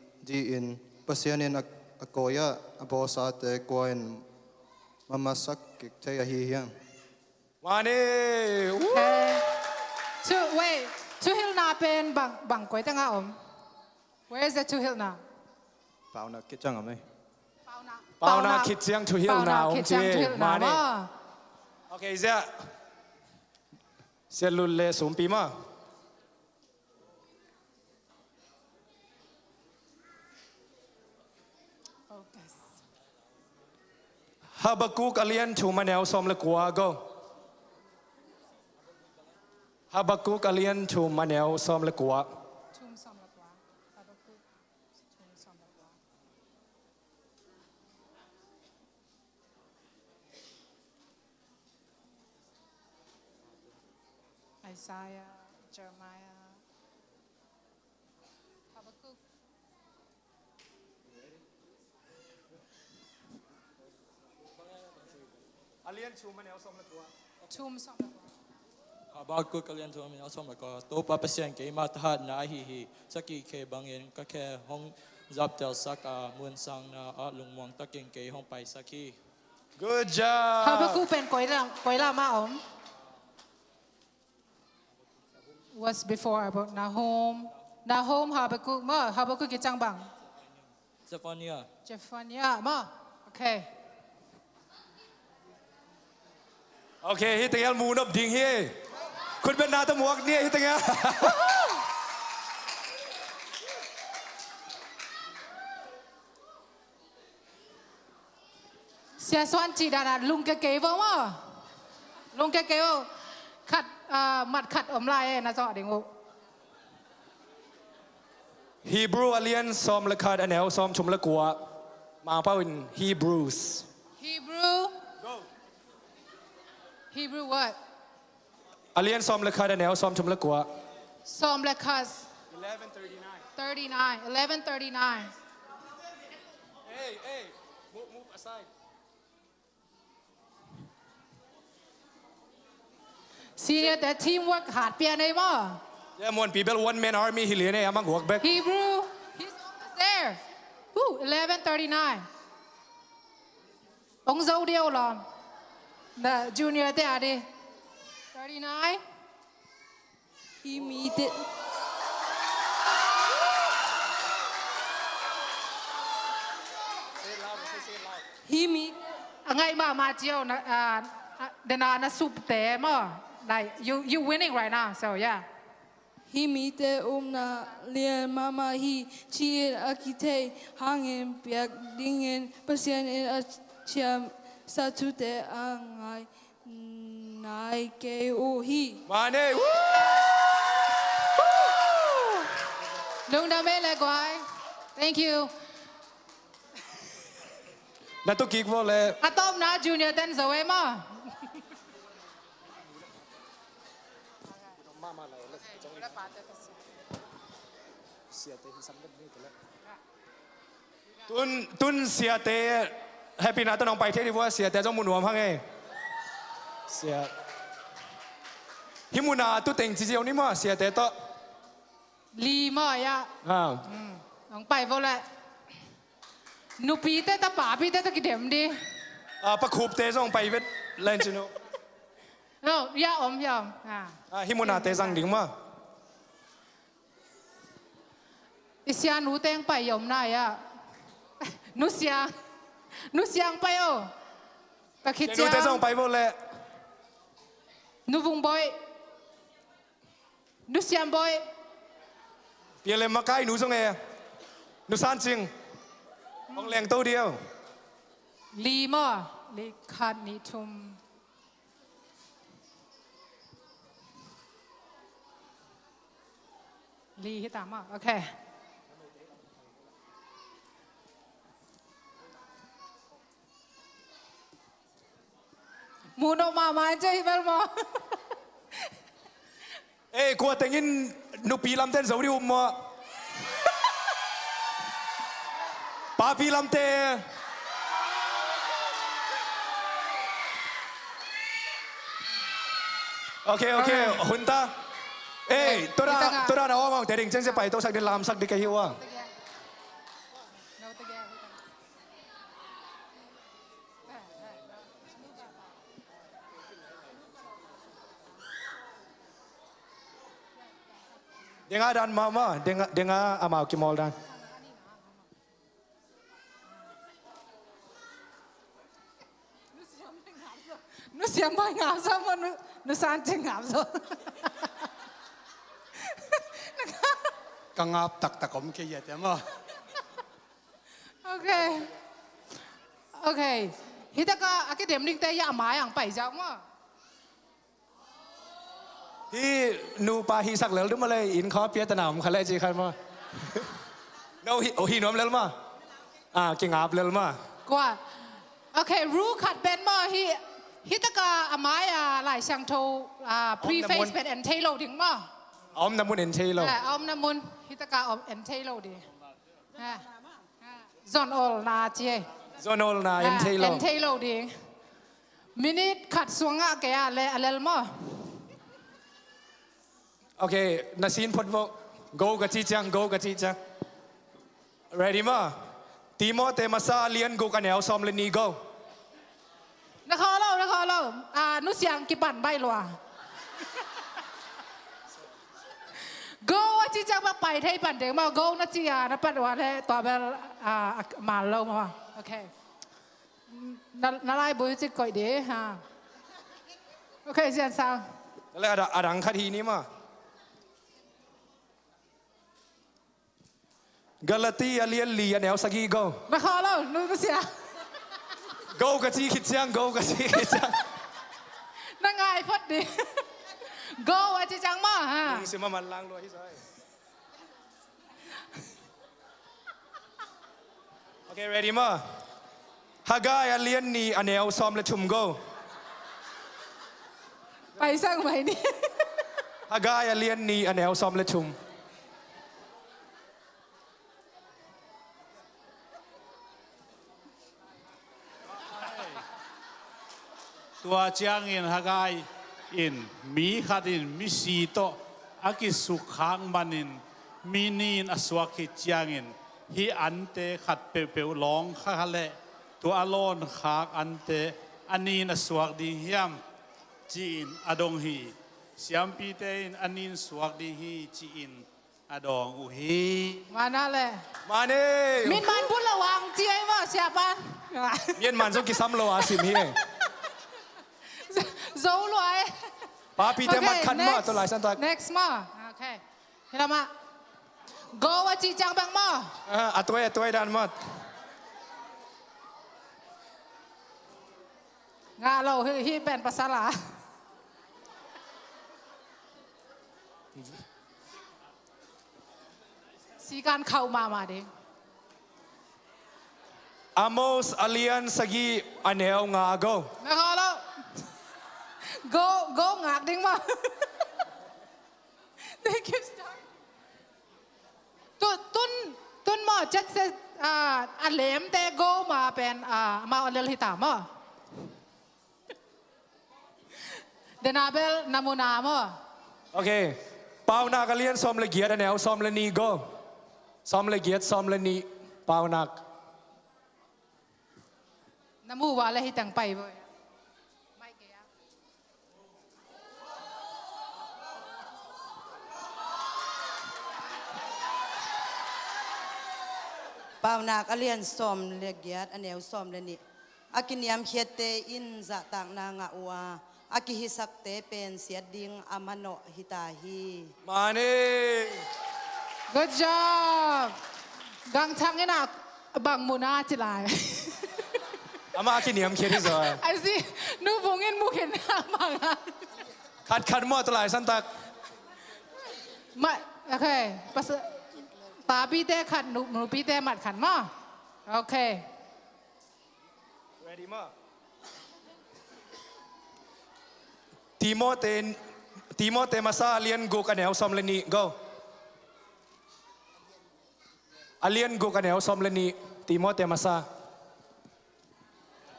in pasien in akoya abo sa te koin mamasak kik te a hi hiang มานี่ Wait, two hill na pen bang koi tanga om. Where is the two hill na? pao na kit chang am nei เปล่านาคิดเสียงชูฮิลนาองเจมานี่ โอเคเสียลุลเลสูมปีมาฮาบากุกอเลียนชูมาแนวซอมเลกัวก็ฮาบากุกอเลียนชูมาแนวซอมเลกัวIsaiah, Jeremiah, Habakkuk. อเลียนชูมาแนวซอมเลกัว Tum som. Bago kalian tu kami asam mereka tu papasian ke matahat na hihi saki ke bangin ka ke hong zaptel saka mun sang na lungwang taking ke hong pai saki. Good job. Habakkuk pen koi la ma om. Was before about Nahum Habakkuk ma Habakkuk ke chang bang. Zephaniah ma. Okay. โอเคฮิตเงลมูนบดิงเฮคุณเป็นนาตมวกเนี่ยฮิตเงล Sia swan chi dana lung ke ke wo ma. Lung ke ke wo khat mat khat om lai na so ding wo. ฮีบรูอเลียนซอมเลคาดแนวซอมชมเลกัวมาเป้าอินฮีบรูส Hebrew what? อเลียนซอมเลคาดแนวซอมชมเลกัว Psalm lekas 1139 Hey move aside Senior that teamwork hard pia nei mo Yeah mon people one man army ฮิเลียนเนี่ยมังหวกแบก Hebrew he's almost there Ooh 1139 Ông dâu điêu lòm The junior te ade 39 He meet it. He meet. Ngay ma chiao na dena na soup te mo like you winning right now so yeah He meet na lia mama he chi akite hangin piak dingin pasien a chiam satute angai nai ke o hi มาเน่ Lung da me le guai Thank you นัตุกิกวอลเลย Atom na junior ten zo e mo ตุนเสียเตะแฮปปี้นะต้องไปเที่ยวดีกว่าเสียเตะจงมุนหัวพังเอเสียฮิมุนาตุเต็งจีเจียวนี่มั้งเสียเตะโต Li mo ya Nong pai vo le Nu pi te ta pa pi te ta ki dem di ประคูบเตะจงไปเวทเล่นจิโน No ya omฮิมุนาเตะจังดิ่งมั้ง Isya nu teng pai yom na ya Nu siang pai o Ta khit เตะจง cha ไปวอลเลย Nu vung boy Nu siam boy เปลี่ยนเลยมาใกล้หนูจงเอหนูซานจริงมองแรงโตเดียว Li mo Li khat ni tum Li hi ta ma Okay Mu no ma chơi vel mo เอ้ยกลัวแต่งิน นูปีลำเต้นสาวดิวมาปาปีลำเต้โอเคหุ่นตาเอ้ยตัวเราเอาแต่เด็กจังจะไปตัวสักเดือนลามสักเดือนกี่หัวเดี๋ยวดันมาเดี๋ยวอามากี่โมลดันนุเสียงไม่งามซะมันนุสานจะงามซะกังอาบตักผมแค่เยอะแต่มาโอเคฮิตก็อากิเดมลิงเตยาหมายอย่างไปจ้ามั้งที่นูปาฮีสักเหลือดูมาเลยอินคอเปียตนามเขาเลยจีคันมาโนโอฮีน้อมเลี้ยมาเก่งอาบเลี้ยมากว่าโอเครู้ขัดเป็นมั้งฮิตก็อาหมายหลายช่างโทpreface เป็น entail ถึงมั้งอมน้ำมัน entail อมน้ำมันฮิตก็entail ดีzone all นาเจzone all นา entail ดีมินิขัดสวงอะแกอะไรอะไรมั้งโอเคนาซินพอดวก go กับจีจัง go กับจีจัง ready มั้ยทีมอเตมาซาเลียน go กันแนวซ้อมเลนี่ go นักข่าวเรานุเสียงกี่ปั่นใบลัว go จีจังมาไปไทยปั่นเด็กมา go นะจีนะปั่นว่าเลยต่อไปมาเรามาโอเคน่าไล่บุญจิก่อยดีฮะโอเคเสียงสังแล้วดังคดีนี้มั้ยกาลาตีอาเลียนลีอันแนวสกี go นักข่าวเรานุเสีย go กับจีคิดจัง go กับจีคิดจังนั่งไงพอดี go จีจังมาฮะนี่สิมันล้างรวยที่ซอยโอเค ready มั้ยฮากายอาเลียนนี่อันแนวซ้อมและชุม go ไปสร้างใหม่นี่ฮากายอาเลียนนี่อันแนวซ้อมและชุมตัวเจียงอินฮากายอินมีขัดอินมีสีโตอากิสุขังมันอินมีนีนอสวากิเจียงอินฮีอันเตขัดเปลวร้องข้าเล่ตัวอโลนขากอันเตอันนีนอสวากดีเฮียมจีนอดงฮีเสียมปีเตนอันนีนสวากดีฮีจีนอดองอุฮีมานั่นแหละมาเน่มินมันพูดระวังเจียว่าเสียปันมินมันต้องกิซ้ำโลอาสิมฮีโซ่รวยป้าพี่เทมัดขันมาตัวหลายสันตัก next มาโอเคเฮ้ยมา go ว่าจีจังบังมาตัวดันมัดงาเราฮีเป็นภาษาลาสีการเข้ามาดิอโมสอเลียนสกีอันแนวงา go นะครับแล้ว go งากดิ้งมา thank you star ตุนมาจัดเสอันเลมแต่ go มาเป็นมาอันเลลิตามอ่ะเดนาเบลนามูนามอ่ะโอเคเปล่านักเรียนซ้อมละเกียดอันแนวซ้อมละนี่ go ซ้อมละเกียดซ้อมละนี่เปล่านักน้ำมูว่าอะไรให้ตั้งไปบ่ไม่เกี่ยวเปล่านักเรียนซ้อมละเกียดอันแนวซ้อมละนี่อากินยามเขียดเตอินจะต่างนางอัวอากิฮิสักเตเป็นเสียดิงอามันโนฮิตาฮีมานี่ good job กังชังนี่นะบางมูนาจิลายอามากินยำเขียดที่ซอยไอ้สินูบงเงินมูเห็นหน้ามังขัดมอตัวหลายสันตักไม่โอเคปัสตาปีเตะขัดหนูปีเตะหมัดขัดมาโอเค ready มาทีโมเตมาซาเลียนกูกันแนวซ้อมเลนี่ go alien go kanel som le ni Timote masa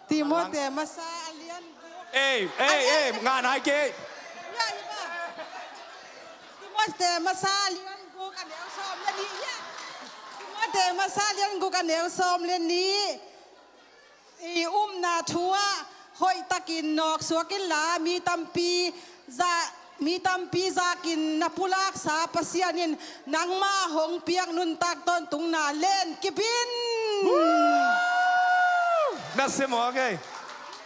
Timote masa alien go nga nai ke Timote masa alien go kanel som le ni Timote masa alien go kanel som le ni na thua hoi takin nok suakin la mi tampi za kin napulak sa pasianin nangma hong piak nun tak ton tung na len kipin nasi mo okay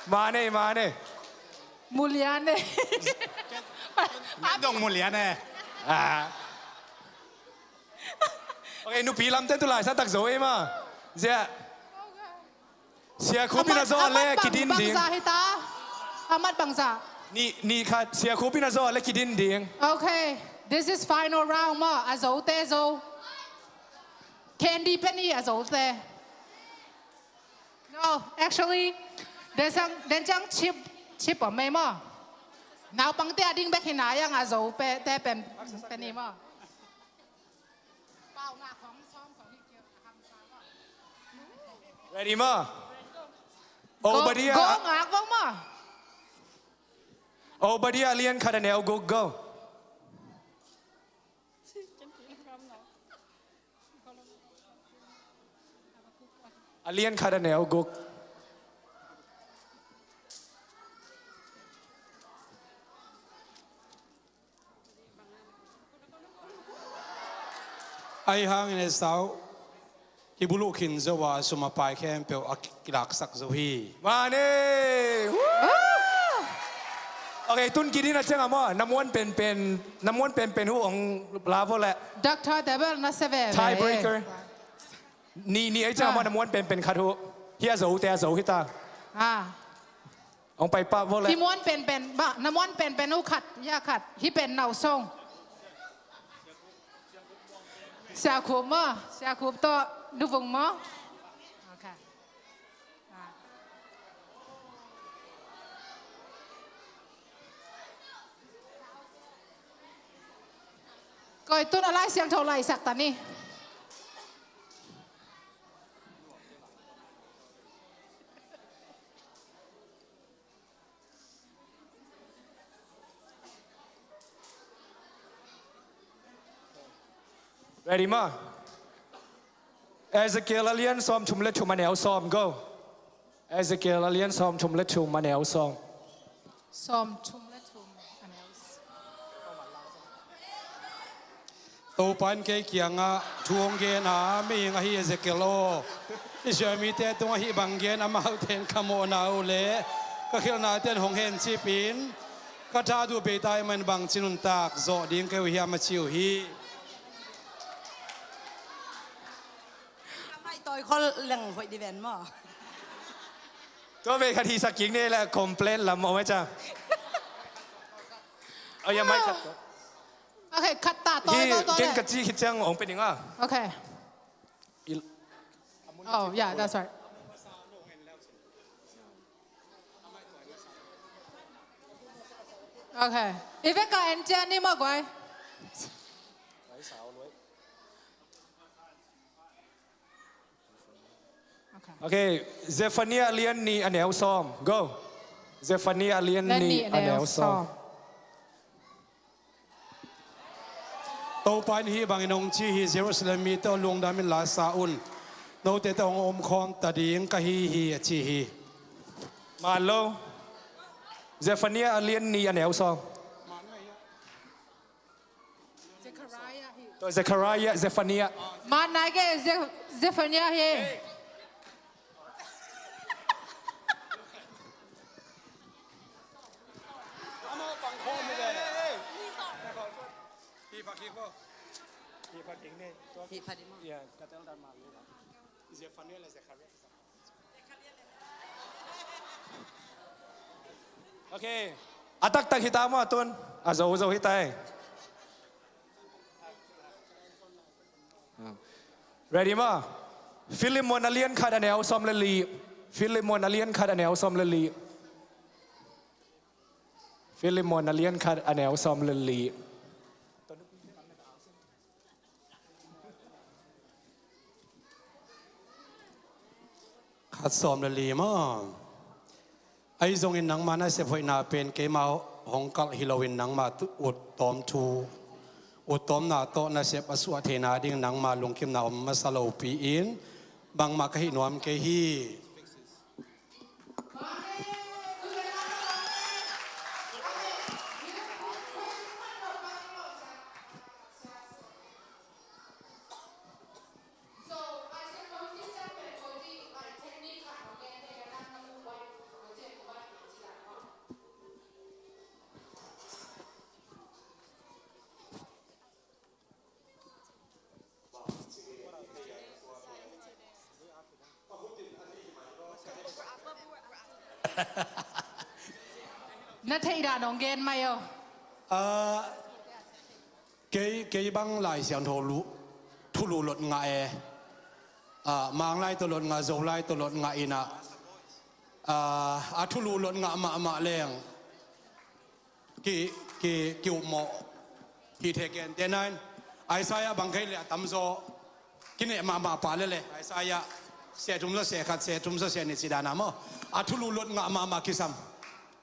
mane Muliane. dong Muliane okay nu pilam te tu lai sa tak zo ma zia sia khu pina zo le kidin ding Bangsa hita. Amat bangsa. ni khat sia khu pina zo le kidin ding Okay, this is final round ma. Azo te zo. Candy penny azo te. No, actually, there's some chip or me ma. Now pang te ading back in ayang azo pe te penny ma. ready ma Obadia Go ngak vong ma. Obadia alien kadanel go alien kadanel go ai hang in sao ki bulu kin zawa suma pai khem pe akilak sak zo hi mane okay tun kidin na chenga mo namon pen hu ong lavo le Dr. Devil na seve. tiebreaker ni ai chenga mo namon pen khat hu hia zo te zo hita ong pai pa vo le ที่ม้วนเป็นบะน้ำม้วนเป็นอุขัดยาขัดที่เป็นเหนาทรงเสียคูมเสียคูตัวดูวงมโอเคก่อยตุ้นอะไรเสียงเท่าไรสักตอนนี้ready ma Ezekiel alien som chum le chum manel som go Ezekiel alien som chum le chum manel som ซ้อมชุมและชุมอันนี้ โตปันเกเกียงะทวงเกนามีงะฮีเซเกโลอิเชมีเตตงะฮีบังเกนอามาเทนคโมนาอุเลก็เขียนนาเตนหงเฮนชีปินก็ทาดูเปตายมันบังชินุนตากโซดิงเกวิฮามาชิวฮี tôi có lần hội đi về mà ก็เวคทีสักกิ่งนี่แหละคอมเพลนลำเอาไว้จ้ะเอายังไม่ขัด โอเคขัดตาตัว ที่ ตัว เก่งกะจี้คิดจังองเป็นยังไง โอเค oh yeah that's right โอเคอีเวกาเอ็นเจนนี่มากกว่า โอเคเซฟานีอาเลียนนี่อันเนลซอม go เซฟานีอาเลียนนี่อันเนลซอม โตปันฮีบางอินงชีฮีเยรูซาเล็มมีเตอลงดามินลาซาอุนโนเตตองอมคอมตาดิงกะฮีฮีชีฮีมาโลเซฟานีอาเลียนนี่อันเนลซอมตัวเซคารายะเซฟานีมาไหนแกเซฟานีเฮโอเคอาตักตักฮิตามาตุนอาโซโซฮิตาready มาฟิลิปมอนอาเลียนคาดาเนลซอมเลลีฟิลิปมอนอาเลียนคาดาเนลซอมเลลีฟิลิปมอนอาเลียนคาดาเนลซอมเลลี ขัดซ้อมเลยมั้งไอ้ทรงอินนังมาน่าเสียพอยนาเป็นเกมาหงกัลฮิโลวินนังมาอุดตอมทูอุดตอมนาโตน่าเสียปสวเทนาดิ่งนังมาลงคิมนาอมมาสโลปีอินบางมาคหินวมเกฮี นัทเทดานองเกนไหมอ่ะ幾幫來上頭路吐露落牙誒盲來到落牙做來到落牙อินะ吐露落牙มาแรงกี่หมอที่เทกันเดนันไอ้สายบางใครเลยตั้มโซกินเนี่ยมาป่าเลยไอ้สายเสียจุ่มซะเสียขัดเสียจุ่มซะเสียนิสิดานะมั้งทุลูลดงะมาคิซัม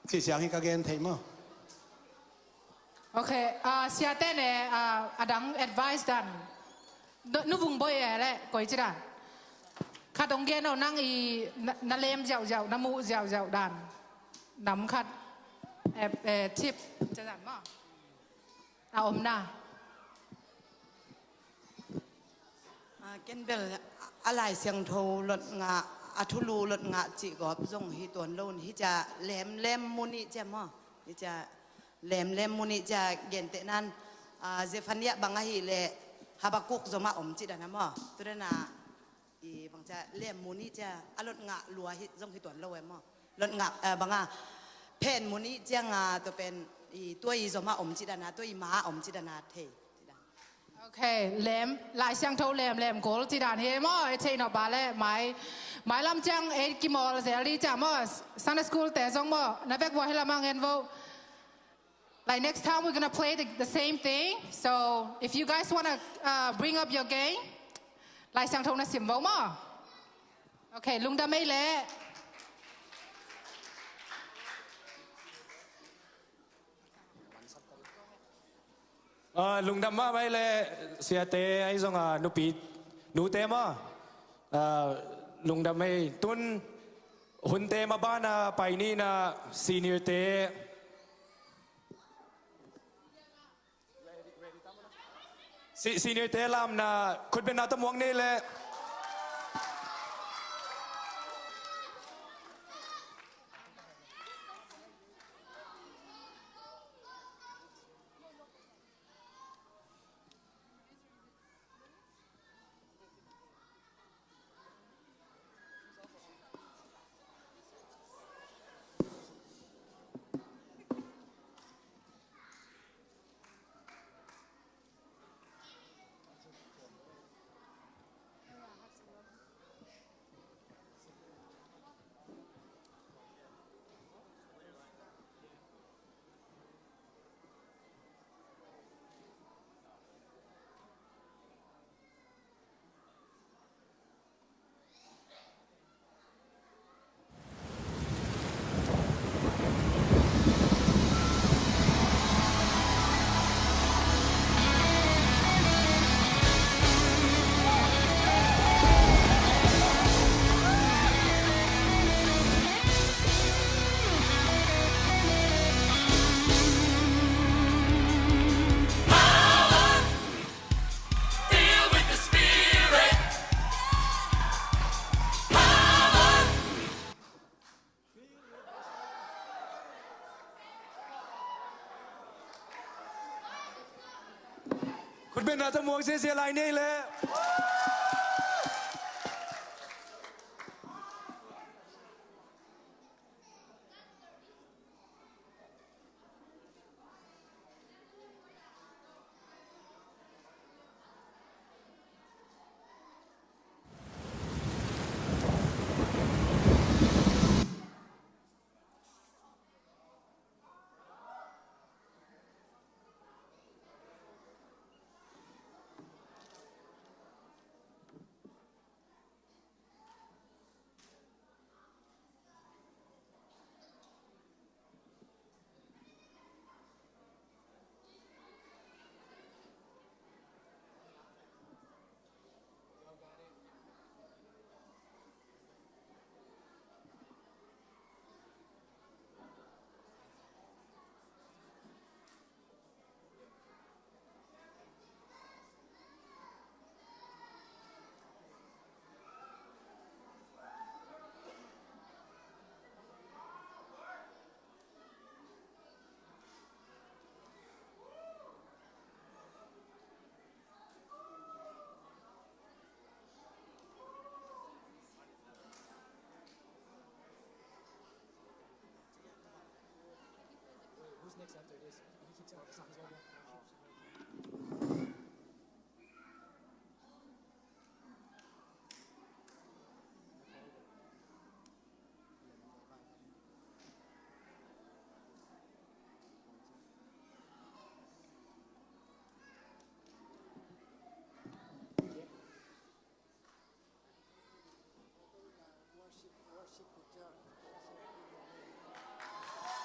ที่เสียงที่กางเกงเทมั้งโอเคเสียเต้เนี่ยอดัง advice ดันนุบุงบ่อยแหละก่อยจีดันขัดองเกนเอานั่งอีนาเลมเจ้าน้ำมูเจ้าดันน้ำขัดทิปจะดันมั้งเอาอมหน้าเกนเบลอะไรเสียงโทรถงาทุลูรถงาจีกอบส่งฮิตวนโลนฮิจะแหลมมุนิจะมั้งฮิจะแหลมมุนิจะเกนเตนั้นเซฟันเนียบางฮิเลฮาบากุกจะมาอมจิดานะมั้งตัวนั้นอีบางจะแหลมมุนิจะรถงาลัวฮิส่งฮิตวนโลนมั้งรถงาบางเพนมุนิจะงาตัวเป็นตัวอีจะมาอมจิดานะตัวอีมาอมจิดานะเทโอเคแหลมลายเสียงโทแหลมโกลจีดานเฮมั้งเทนอบาเล่ไม้ลำจังกิมอลเซรีจ้ามั้งซันเดย์สคูลแต่ส่งมั้งนับเอกว่าให้ละมั้งเงินว่า like next time we're gonna play the same thing so if you guys wanna bring up your game ลายเสียงโทน่ะเสียมว่ามั้งโอเคลุงดำไม่เละลุงดำมาไม่เลยเสียเตไอ้สงนุปีนูเตมาลุงดำไม่ตุนหุ่นเตมาบ้านไปนี่นะซีเนียร์เตซีเนียร์เตลามนะคุณเป็นนาตมวงนี่เลยคุณเป็นนาตมวงเสียไรนี่เลย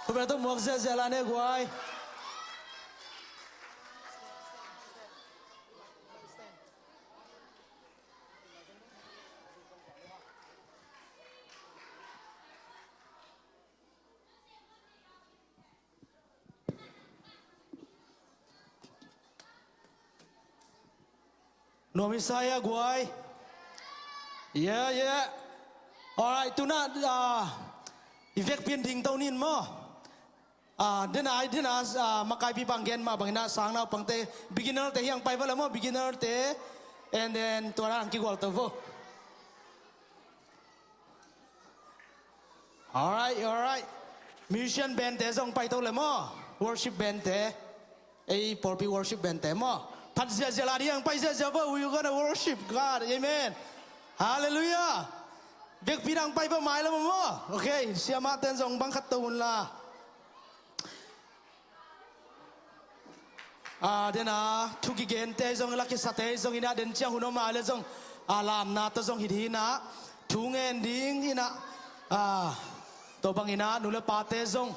คุณเป็นต้องหมวกเสียละเนี่ยกวย No Messiah guai. Yeah. Alright, tu nak efek painting tau nin mo. Denai makai pi panggen ma bangina sang na pangte beginner te yang pai wala mo beginner te and then tu orang ki gol vo. Alright. Musician band te zong pai tau le mo. Worship band te. Porpi worship band te mo. Pat sia lari yang pai sia we gonna worship God. Amen. Hallelujah. Bek pirang pai pa mai la mo. Okay, sia ma ten zong bang khat tun la. Den thuki gen te zong la ki sate zong ina den chiang huno ma le zong alam na ta zong hidina thungen ding ina to bang ina nule pa te zong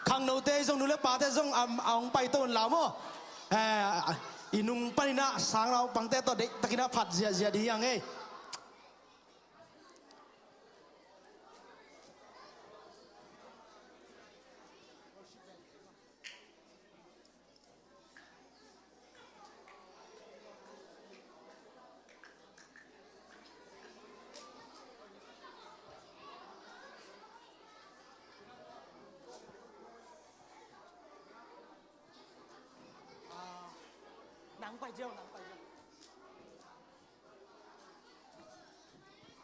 khang no te zong nule pa te zong ang pai ton la mo inung panina sang rau pangte to de takina phat zia di yang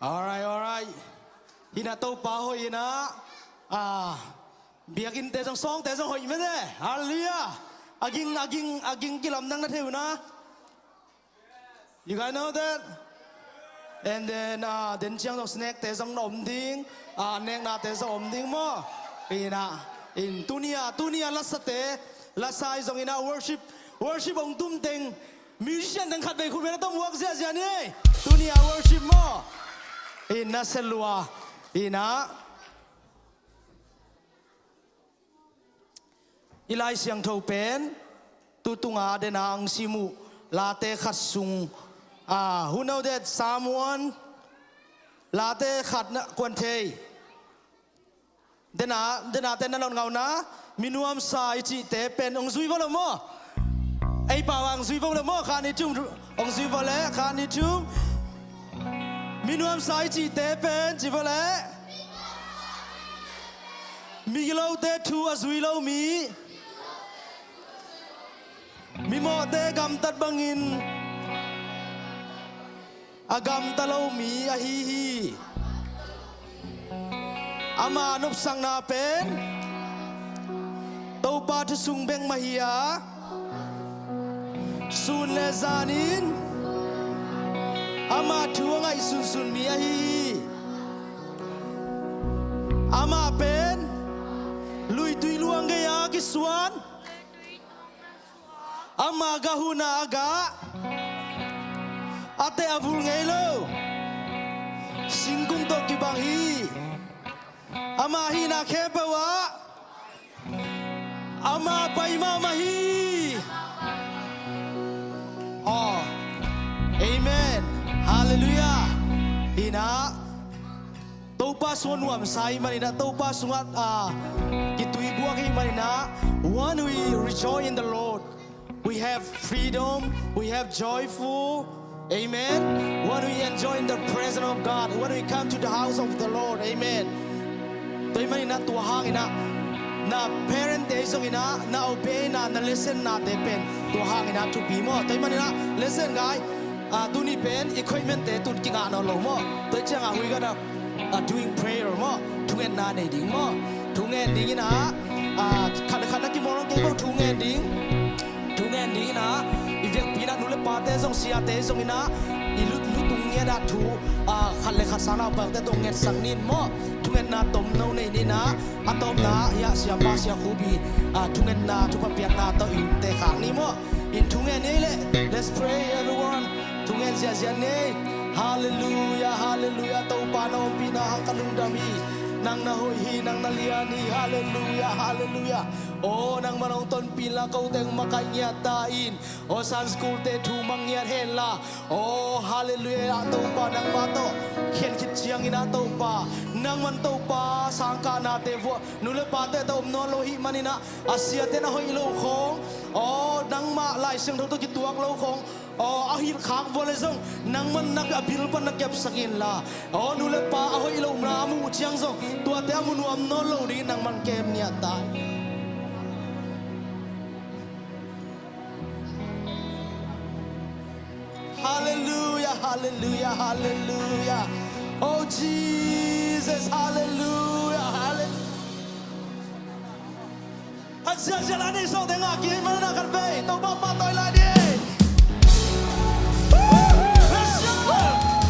Alright. Hina to pa ho ina. Biakin te song te hoi me de. Hallelujah. Aging kilam nang na theu na. You guys know that? And then chiang dong snack te song nom ding. Nek na te song om ding mo. Ina in tunia la sai song ina worship ong tum teng. Musician dang khat bei khu be tong work sia ni. Tunia worship mo. Ina selua ina ilai siang thau pen tutunga denang simu late khasung who know that someone late khat na kwan thei dena ten na ngau na minuam sai chi te pen ong zui vol mo ai pawang zui vol mo khani chung ong zui vol le khani chung Minuam sai chi te pen chi vole mi lo te thu azui lo mi mo te gam tat bangin agam talo mi a hi ama nup sang na pen to pa thu sung beng mahia sun le zanin ama thuang ai sun mi hi ama pen lui tui luang ge ya ki suan ama ga huna aga ate avul ngei lo singkung to ki bang hi ama hi na khe pa wa ama pai ma hi amen. Hallelujah. Ina topa suanuam sai manina topa sungat kitui buang hi manina. When we rejoice in the Lord, we have freedom, we have joyful. Amen. When we enjoy in the presence of God, when we come to the house of the Lord, amen. Toi manina tua hang ina na parent te song ina na obey na listen na te pen tua hang ina to be mo. Toi manina listen guys. Tu ni pen equipment te tu kinga no lo mo to changa we gonna doing prayer mo tungen na ne ding mo tungen ding na khana ki morong ke ko tungen ding na ivek pina nule pa te song sia te song ina ilut tung nge da thu khale khasana ba te tong nge sangnin mo tungen na tom no ne ni na atom na ya sia pa sia khubi tungen na thu pa piak na to in te khang ni mo in tungen ne le let's pray everyone tungen sia ne hallelujah tau pa no pina ang kalung dami nang nahuhi nang naliani hallelujah hallelujah o nang manong ton pila kau teng makanyatain o san school te thu mangyat hela o hallelujah to pa nang mato khen khit chiang ina to pa nang man to pa sangka na te vo nule pa te to no lo hi manina asia te na hoi lo khong o nang ma lai sing tho to ki tuak lo khong o ahil khak vole zong nang man nak abil pan nak yap sakin la o nule pa ahoi lo na mu chiang zong tua te amu nuam no lo di nang man kem nia ta hallelujah hallelujah hallelujah oh Jesus hallelujah hallelujah hãy giơ giơ lại đi sau tiếng ngạc nhiên mà nó cần về tàu bom mà tôi lại đi Hãy subscribe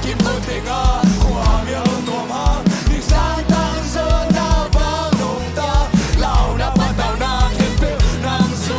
cho kênh Ghiền Mì Gõ để không bỏ lỡ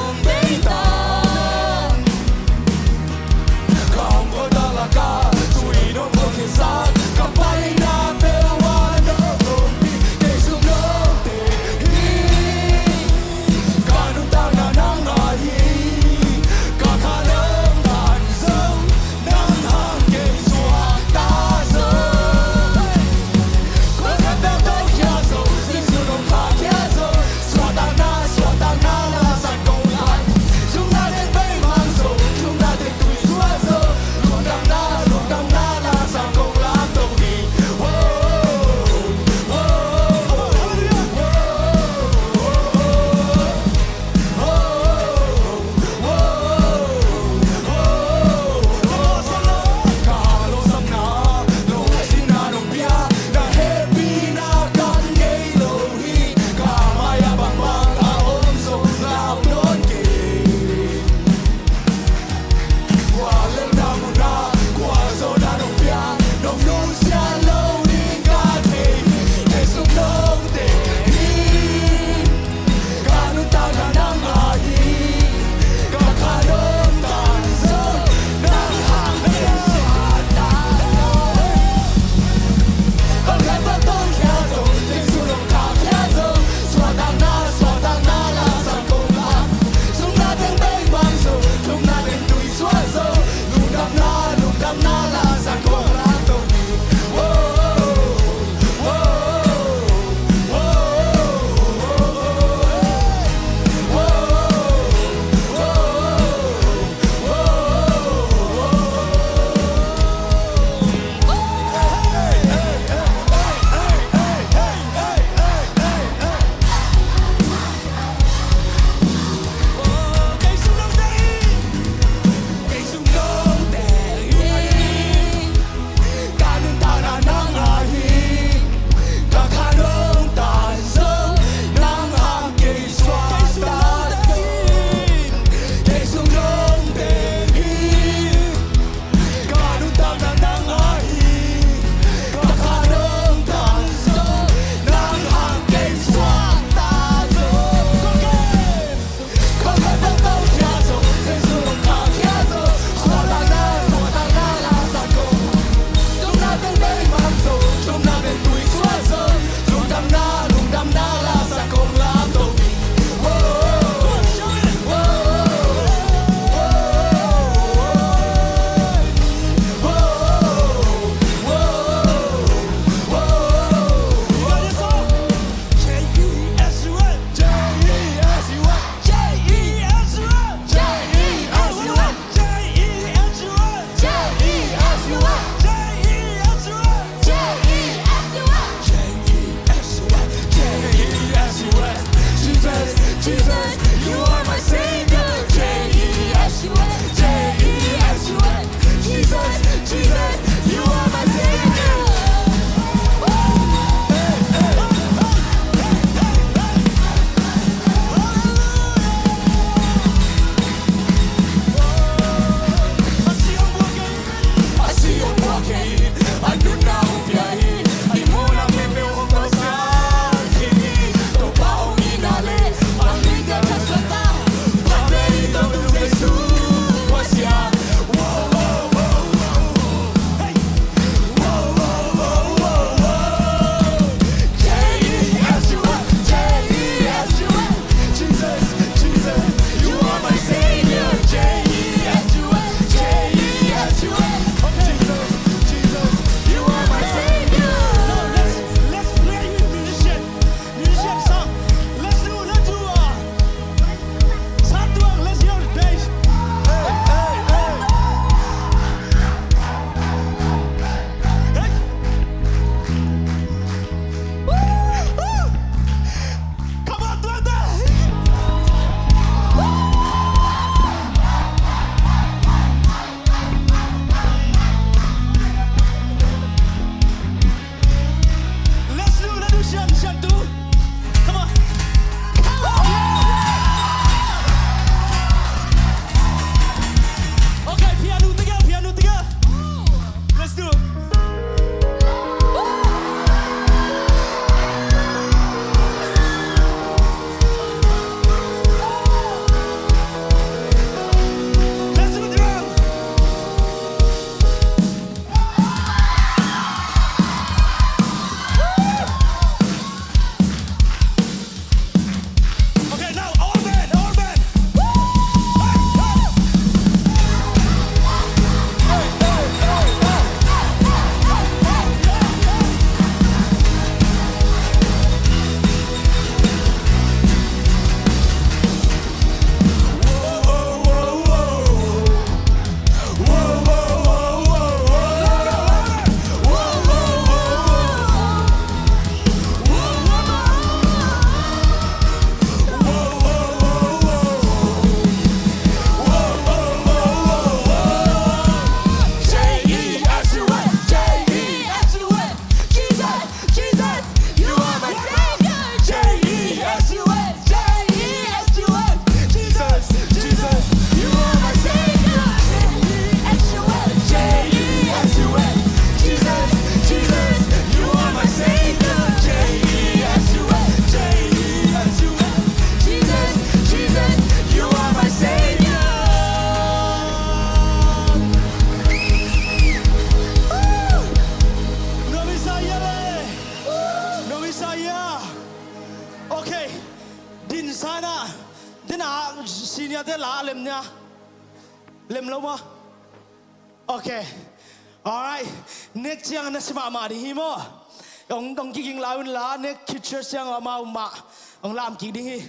สุข Let's do the drum. Okay, now all band, all band. Okay, din sana, din senior de la lemnya, lem loma. Okay, alright. Next yang na si mama di himo, ang giging laun la next kitchen yang ama uma, ang lam giging.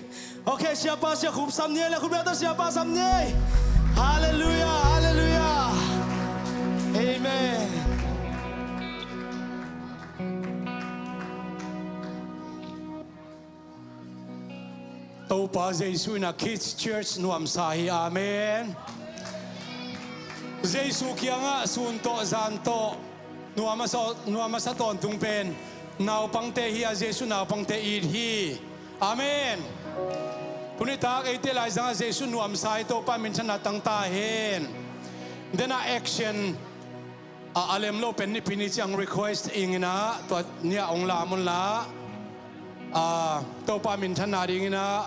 Okay, siapa siapa khub samnya lah khub atas siapa samnya. Hallelujah, hallelujah, amen. Tau pa Jesu na Kids Church nuam sahi, amen. Jesu kia nga sunto zanto nuama sa ton tung pen nau pang te hi a Jesu nau pang te id hi, amen. Punita kay te lai zanga Jesu nuam sahi to pa minsan natang tahin. Then a action alem lo pen ni pinich ang request ingina to niya ong lamon la to pa minsan na ringina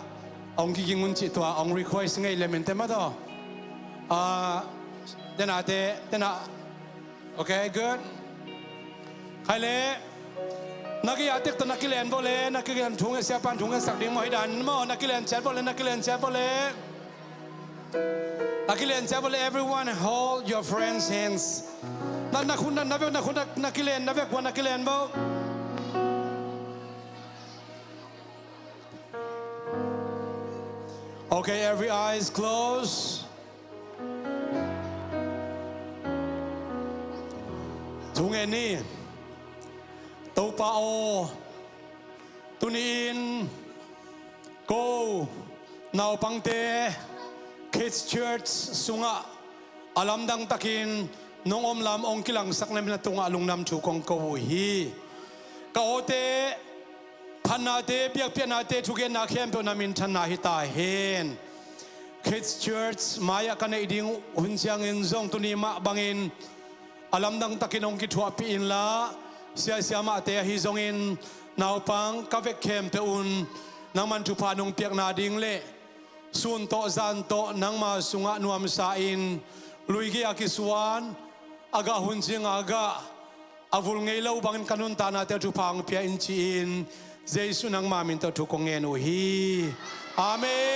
ông kia ngun chỉ tòa ông request ngay element mà đó tên à okay good khai lệ nakia tek to nakilen bole nakilen thunga siapan thunga sakding moi dan mo nakilen chat bole everyone hold your friends hands nakilen bo. Okay, every eye is closed. Tunge ni, tau pao, tuniin, go, nau pangte, Kids Church sunga, alam dang takin, nong omlam ong kilang saknam na tunga alungnam chukong kauhi, kaote. Panate biak pianate chugen na khem pe na min than na hi ta hen Kids Church maya kana iding hunsiang in zong tuni ma bangin alam dang takinong ki thua pi in la sia ma te hi zong in naw pang ka vek khem pe un nang man chu pa nong piak na ding le sun to zan to nang ma sunga nuam sa in luigi akiswan aga hunjing aga avul ngei lo bangin kanun ta na te chu pang pia in chi in Jesu nang mamin to tu kong enu hi. Amen.